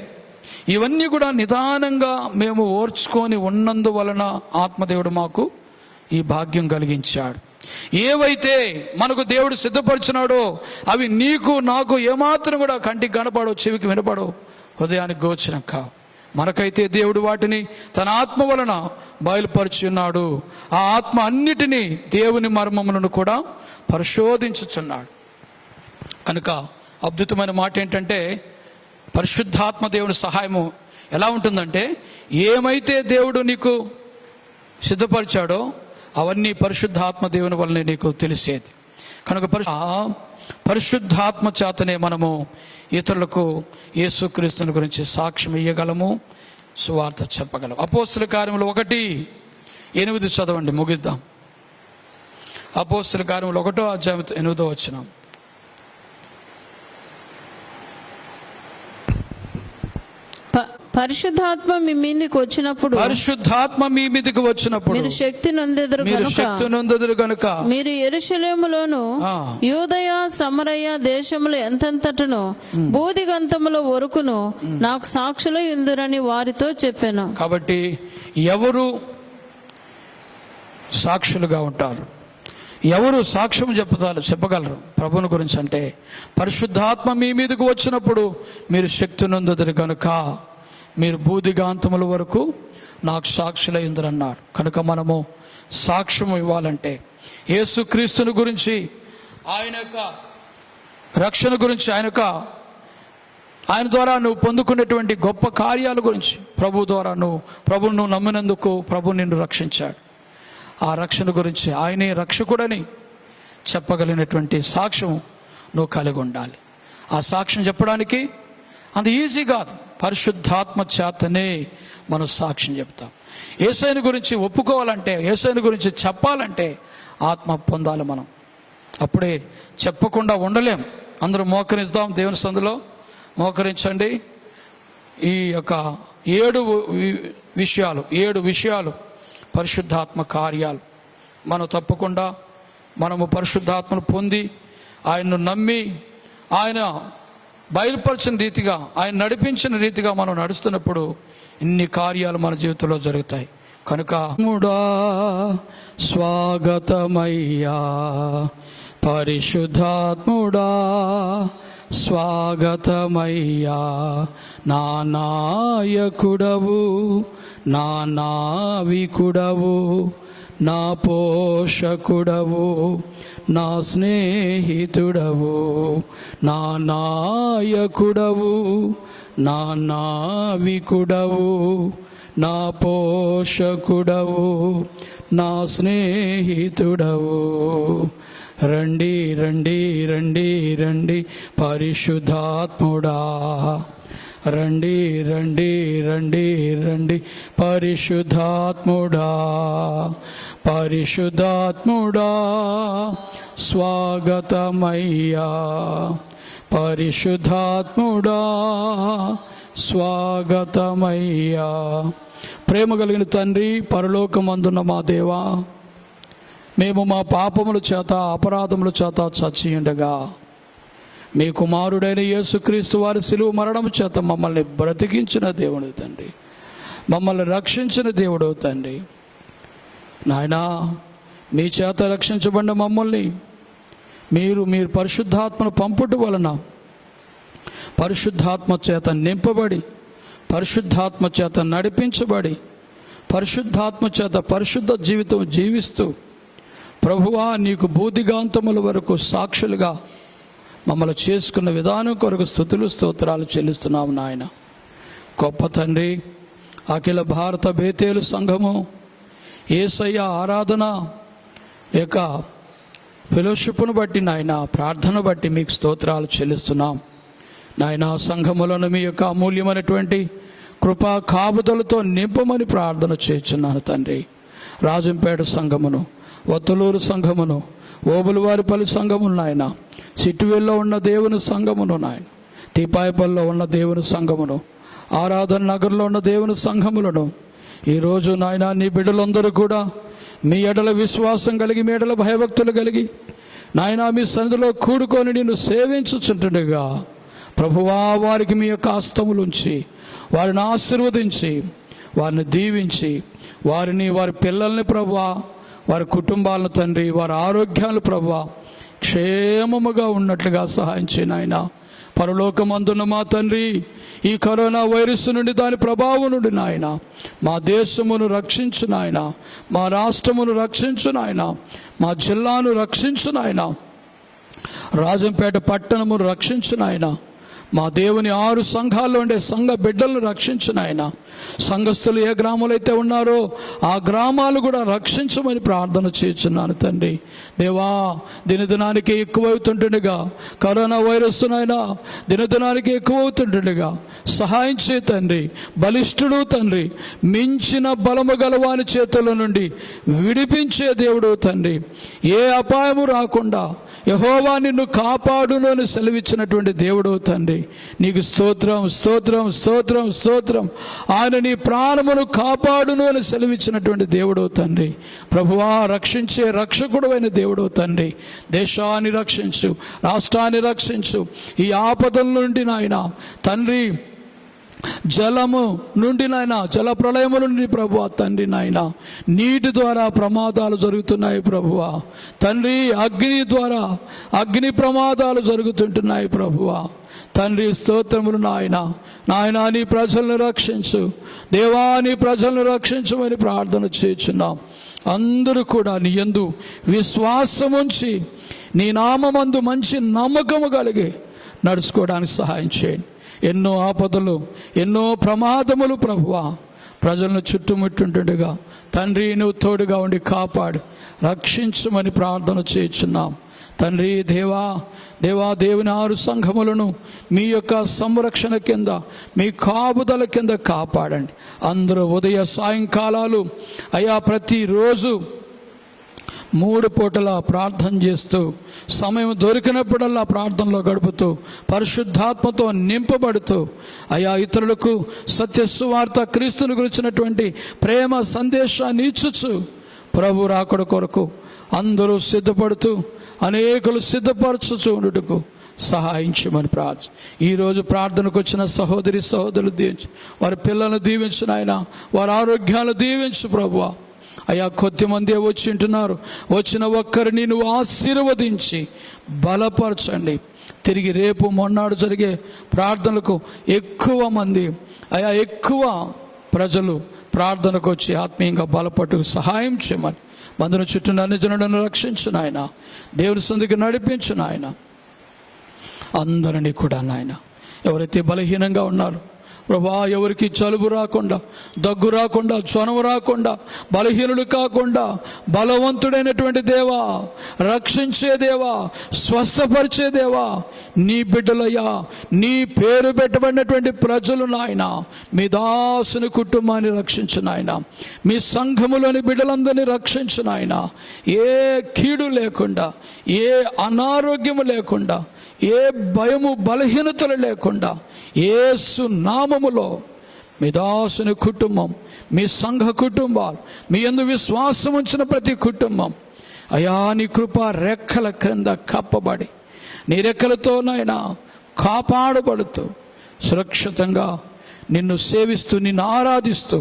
[SPEAKER 1] ఇవన్నీ కూడా నిదానంగా మేము ఓర్చుకొని ఉన్నందువలన ఆత్మదేవుడు మాకు ఈ భాగ్యం కలిగించాడు. ఏవైతే మనకు దేవుడు సిద్ధపరిచినాడో అవి నీకు నాకు ఏమాత్రం కూడా కంటికి కనపడవు, చెవికి వినపడవు, హృదయానికి గోచరం కావు. మనకైతే దేవుడు వాటిని తన ఆత్మ వలన బయలుపరిచి ఉన్నాడు. ఆ ఆత్మ అన్నిటినీ దేవుని మర్మములను కూడా పరిశోధించుచున్నాడు. కనుక అద్భుతమైన మాట ఏంటంటే, పరిశుద్ధాత్మ దేవుని సహాయము ఎలా ఉంటుందంటే, ఏమైతే దేవుడు నీకు సిద్ధపరిచాడో అవన్నీ పరిశుద్ధాత్మ దేవుని వల్లనే నీకు తెలిసేది. కనుక పరిశుద్ధాత్మ చేతనే మనము ఇతరులకు యేసుక్రీస్తుని గురించి సాక్ష్యం ఇయ్యగలము, సువార్త చెప్పగలము. అపోస్తల కార్యములు 1:8 చదవండి, ముగిద్దాం. అపోస్తల కార్యములు 1వ అధ్యాయం 8వ వచనం.
[SPEAKER 4] పరిశుద్ధాత్మ మీ మీదికి వచ్చినప్పుడు
[SPEAKER 1] పరిశుద్ధాత్మ మీ మీదికి వచ్చినప్పుడు
[SPEAKER 4] మీరు శక్తి నొందెదరు
[SPEAKER 1] గనుక
[SPEAKER 4] మీరు యెరూషలేములోను యూదయ సమరయ దేశములు ఎంతెంతటను బూదిగంతముల వరకును నాకు సాక్షులు ఇందురని వారితో చెప్పాను.
[SPEAKER 1] కాబట్టి ఎవరు సాక్షులుగా ఉంటారు, ఎవరు సాక్ష్యం చెప్పగలరు ప్రభుని గురించి అంటే పరిశుద్ధాత్మ మీ మీదకు వచ్చినప్పుడు మీరు శక్తి నొందెదరు కనుక మీరు బూదిగాంతముల వరకు నాకు సాక్షులయ్యుందరన్నాడు. కనుక మనము సాక్ష్యం ఇవ్వాలంటే యేసుక్రీస్తుని గురించి, ఆయన యొక్క రక్షణ గురించి, ఆయన ద్వారా నువ్వు పొందుకునేటువంటి గొప్ప కార్యాల గురించి, ప్రభు ద్వారా ప్రభువును నమ్మినందుకు ప్రభు నిన్ను రక్షించాడు, ఆ రక్షణ గురించి ఆయనే రక్షకుడని చెప్పగలిగినటువంటి సాక్ష్యం నువ్వు కలిగి ఉండాలి. ఆ సాక్ష్యం చెప్పడానికి అంత ఈజీ కాదు. పరిశుద్ధాత్మ చేతనే మనం సాక్ష్యం చెప్తాం. యేసయ్యను గురించి ఒప్పుకోవాలంటే, యేసయ్యను గురించి చెప్పాలంటే ఆత్మ పొందాలి మనం. అప్పుడే చెప్పకుండా ఉండలేం. అందరూ మోకరిస్తాం, దేవుని సందులో మోకరించండి. ఈ యొక్క 7 విషయాలు పరిశుద్ధాత్మ కార్యాలు మనం తప్పకుండా మనము పరిశుద్ధాత్మను పొంది ఆయన్ను నమ్మి ఆయన బయలుపరిచిన రీతిగా, ఆయన నడిపించిన రీతిగా మనం నడుస్తున్నప్పుడు ఇన్ని కార్యాలు మన జీవితంలో జరుగుతాయి. కనుక
[SPEAKER 2] స్వాగతమయ్యా పరిశుద్ధాత్ముడా, స్వాగతమయ్యా నా నాయకుడవు, నా నావికుడవు, నా పోషకుడవు, నా స్నేహితుడవు, నా నాయకుడవు, నా నావికుడవు, నా పోషకుడవు, నా స్నేహితుడవు. రండి రండి రండి రండి పరిశుద్ధాత్ముడా, రండి రండి రండి రండి పరిశుద్ధాత్ముడా, పరిశుద్ధాత్ముడా స్వాగతమయ్యా, పరిశుద్ధాత్ముడా స్వాగతమయ్యా. ప్రేమ కలిగిన తండ్రి, పరలోకమందున్న మా దేవా, మేము మా పాపముల చేత అపరాధముల చేత చచ్చి ఉండగా మీ కుమారుడైన యేసుక్రీస్తు వారి శిలువ మరణము చేత మమ్మల్ని బ్రతికించిన దేవుడు తండ్రి, మమ్మల్ని రక్షించిన దేవుడు తండ్రి. నాయనా, మీ చేత రక్షించబడిన మమ్మల్ని మీరు పరిశుద్ధాత్మను పంపుట వలన పరిశుద్ధాత్మ చేత నింపబడి, పరిశుద్ధాత్మ చేత నడిపించబడి, పరిశుద్ధాత్మ చేత పరిశుద్ధ జీవితం జీవిస్తూ ప్రభువా నీకు బూదిగాంతముల వరకు సాక్షులుగా మమ్మల్ని చేసుకున్న విధానం కొరకు స్తుతులు స్తోత్రాలు చెల్లిస్తున్నాము నాయన. గొప్ప తండ్రి, అఖిల భారత బేతేలు సంఘము యేసయ్య ఆరాధన యొక్క ఫెలోషిప్ను బట్టి నాయన, ప్రార్థన బట్టి మీకు స్తోత్రాలు చెల్లిస్తున్నాం నాయన. సంఘములను మీ యొక్క అమూల్యమైనటువంటి కృపా కాపుదలతో నింపమని ప్రార్థన చేస్తున్నాను తండ్రి. రాజంపేట సంఘమును, వత్తలూరు సంఘమును, ఓబులవారిపల్లి సంఘమును నాయన, సిట్టువేల్లో ఉన్న దేవుని సంఘమును నాయన, తీపాయపల్లిలో ఉన్న దేవుని సంఘమును, ఆరాధన నగర్లో ఉన్న దేవుని సంఘములను ఈరోజు నాయన నీ బిడ్డలందరూ కూడా మీ ఎడల విశ్వాసం కలిగి, మీ ఎడల భయభక్తులు కలిగి నాయన మీ సన్నిధిలో కూడుకొని నిన్ను సేవించుచుంటుండగా ప్రభువా వారికి మీ యొక్క హస్తములుంచి వారిని ఆశీర్వదించి, వారిని దీవించి, వారి పిల్లల్ని ప్రభువా, వారి కుటుంబాలను తండ్రి, వారి ఆరోగ్యాలు ప్రభువా క్షేమముగా ఉన్నట్లుగా సహాయం చేయి నాయన. పరలోకమందున్న మా తండ్రి, ఈ కరోనా వైరస్ నుండి, దాని ప్రభావం నుండి నాయన మా దేశమును రక్షించు నాయన, మా రాష్ట్రమును రక్షించు నాయన, మా జిల్లాను రక్షించు నాయన, రాజంపేట పట్టణమును రక్షించు నాయన, మా దేవుని 6 సంఘాల్లో ఉండే సంఘ బిడ్డలను రక్షించు నాయన. సంఘస్థులు ఏ గ్రామాలు అయితే ఉన్నారో ఆ గ్రామాలు కూడా రక్షించమని ప్రార్థన చేస్తున్నాను తండ్రి. దేవా, దినదినానికి ఎక్కువవుతుంటుండగా కరోనా వైరస్ నాయనా దినదినానికి ఎక్కువవుతుంటుండగా సహాయం చేయి తండ్రి. బలిష్ఠుడు తండ్రి, మించిన బలము గలవాని చేతుల నుండి విడిపించే దేవుడు తండ్రి. ఏ అపాయము రాకుండా,
[SPEAKER 1] యెహోవా నిన్ను కాపాడును అని సెలవిచ్చినటువంటి దేవుడు తండ్రి, నీకు స్తోత్రం స్తోత్రం స్తోత్రం స్తోత్రం. ఆయన నీ ప్రాణమును కాపాడును అని సెలవిచ్చినటువంటి దేవుడు తండ్రి. ప్రభువా, రక్షించే రక్షకుడు అయిన దేవుడు తండ్రి, దేశాన్ని రక్షించు, రాష్ట్రాన్ని రక్షించు. ఈ ఆపదల నుండి నాయన తండ్రి, జలము నుండి నాయన, జల ప్రళయము నుండి ప్రభువా తండ్రి నాయన, నీటి ద్వారా ప్రమాదాలు జరుగుతున్నాయి ప్రభువా తండ్రి, అగ్ని ద్వారా అగ్ని ప్రమాదాలు జరుగుతుంటున్నాయి ప్రభువా తండ్రి. స్తోత్రములు నాయన, నీ ప్రజలను రక్షించు దేవా, నీ ప్రజలను రక్షించమని ప్రార్థన చేస్తున్నాం. అందరూ కూడా నీ యందు విశ్వాసముంచి నీ నామమందు మంచి నమ్మకము కలిగి నడుచుకోవడానికి సహాయం చేయండి. ఎన్నో ఆపదలు, ఎన్నో ప్రమాదములు ప్రభువా ప్రజలను చుట్టుముట్టుండగా తండ్రి, నువ్వు తోడుగా ఉండి కాపాడు, రక్షించమని ప్రార్థన చేస్తున్నాం తండ్రి. దేవుని 6 సంఘములను మీ యొక్క సంరక్షణ కింద, మీ కాపుదల కింద కాపాడండి. అందరూ ఉదయ సాయంకాలాలు అయా ప్రతిరోజు 3 పూటలా ప్రార్థన చేస్తూ, సమయం దొరికినప్పుడల్లా ప్రార్థనలో గడుపుతూ, పరిశుద్ధాత్మతో నింపబడుతూ అయా ఇతరులకు సత్య సువార్త, క్రీస్తుని గురించినటువంటి ప్రేమ సందేశాన్ని ఇచ్చుచు ప్రభు రాకడ కొరకు అందరూ సిద్ధపడుతూ, అనేకులు సిద్ధపరచుచు ఉండుటకు సహాయించమని ప్రార్థన. ఈరోజు ప్రార్థనకు వచ్చిన సహోదరి సహోదరులు దీవించు, వారి పిల్లలను దీవించు నాయన, వారి ఆరోగ్యాలను దీవించు ప్రభువా. అయ్యా, కొద్దిమంది వచ్చి ఉంటున్నారు, వచ్చిన ఒక్కరిని నువ్వు ఆశీర్వదించి బలపరచండి. తిరిగి రేపు మొన్నాడు జరిగే ప్రార్థనలకు ఎక్కువ మంది అయా, ఎక్కువ ప్రజలు ప్రార్థనకు వచ్చి ఆత్మీయంగా బలపట్టుకు సహాయం చేయమని, బంధువుల చుట్టూ అన్ని జనులను రక్షించు నాయన, దేవుని సందుకు నడిపించు నాయన. అందరినీ కూడా నాయన, ఎవరైతే బలహీనంగా ఉన్నారో ప్రభా, ఎవరికి జలుబు రాకుండా, దగ్గు రాకుండా, జ్వరం రాకుండా, బలహీనుడు కాకుండా బలవంతుడైనటువంటి దేవా, రక్షించే దేవా, స్వస్థపరిచే దేవా, నీ బిడ్డలయ్యా, నీ పేరు పెట్టబడినటువంటి ప్రజలు నాయన, మీ దాసుని కుటుంబాన్ని రక్షించు నాయన, మీ సంఘములోని బిడ్డలందరినీ రక్షించు నాయన. ఏ కీడు లేకుండా, ఏ అనారోగ్యము లేకుండా, ఏ భయము బలహీనతలు లేకుండా యేసు నామములో మీ దాసుని కుటుంబం, మీ సంఘ కుటుంబాలు, మీ యందు విశ్వాసం ఉంచిన ప్రతి కుటుంబం అయా నీ కృప రెక్కల క్రింద కప్పబడి, నీ రెక్కలతో నాయన కాపాడబడుతూ సురక్షితంగా నిన్ను సేవిస్తూ, నిన్ను ఆరాధిస్తూ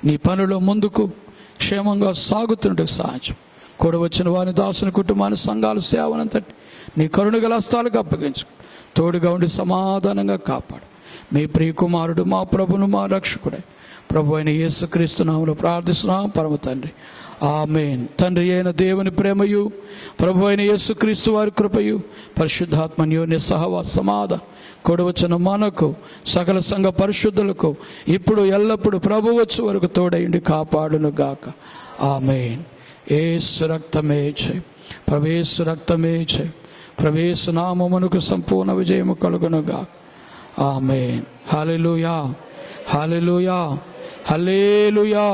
[SPEAKER 1] నీ పనులు ముందుకు క్షేమంగా సాగుతుంటే సహాయం. కూడా వచ్చిన వారిని, దాసుని కుటుంబాన్ని, సంఘాల సేవనంతటి నీ కరుణగల హస్తాలకు అప్పగించు, తోడుగా ఉండి సమాధానంగా కాపాడు. మీ ప్రియకుమారుడు, మా ప్రభును, మా రక్షకుడే ప్రభు అయిన యేసుక్రీస్తు నామములో ప్రార్థిస్తున్నాం పరమ తండ్రి, ఆమేన్. తండ్రి అయిన దేవుని ప్రేమయు, ప్రభు అయిన యేసుక్రీస్తు వారి కృపయు, పరిశుద్ధాత్మ అన్యోన్య సహవాస సమాధానం కూడవచ్చిన మనకు, సకల సంఘ పరిశుద్ధులకు ఇప్పుడు ఎల్లప్పుడు ప్రభు వచ్చు వరకు తోడైండి కాపాడును గాక. ఆమేన్. యేసు రక్తమే జై, ప్రవేశ రక్తమే జై, ప్రవేశ నామమునకు సంపూర్ణ విజయము కలుగునుగా. ఆమేన్. హల్లెలూయా, హల్లెలూయా, హల్లెలూయా.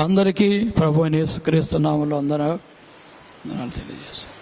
[SPEAKER 1] అందరికీ ప్రభు అయిన యేసుక్రీస్తు నామములో అందరూ తెలియజేస్తాను.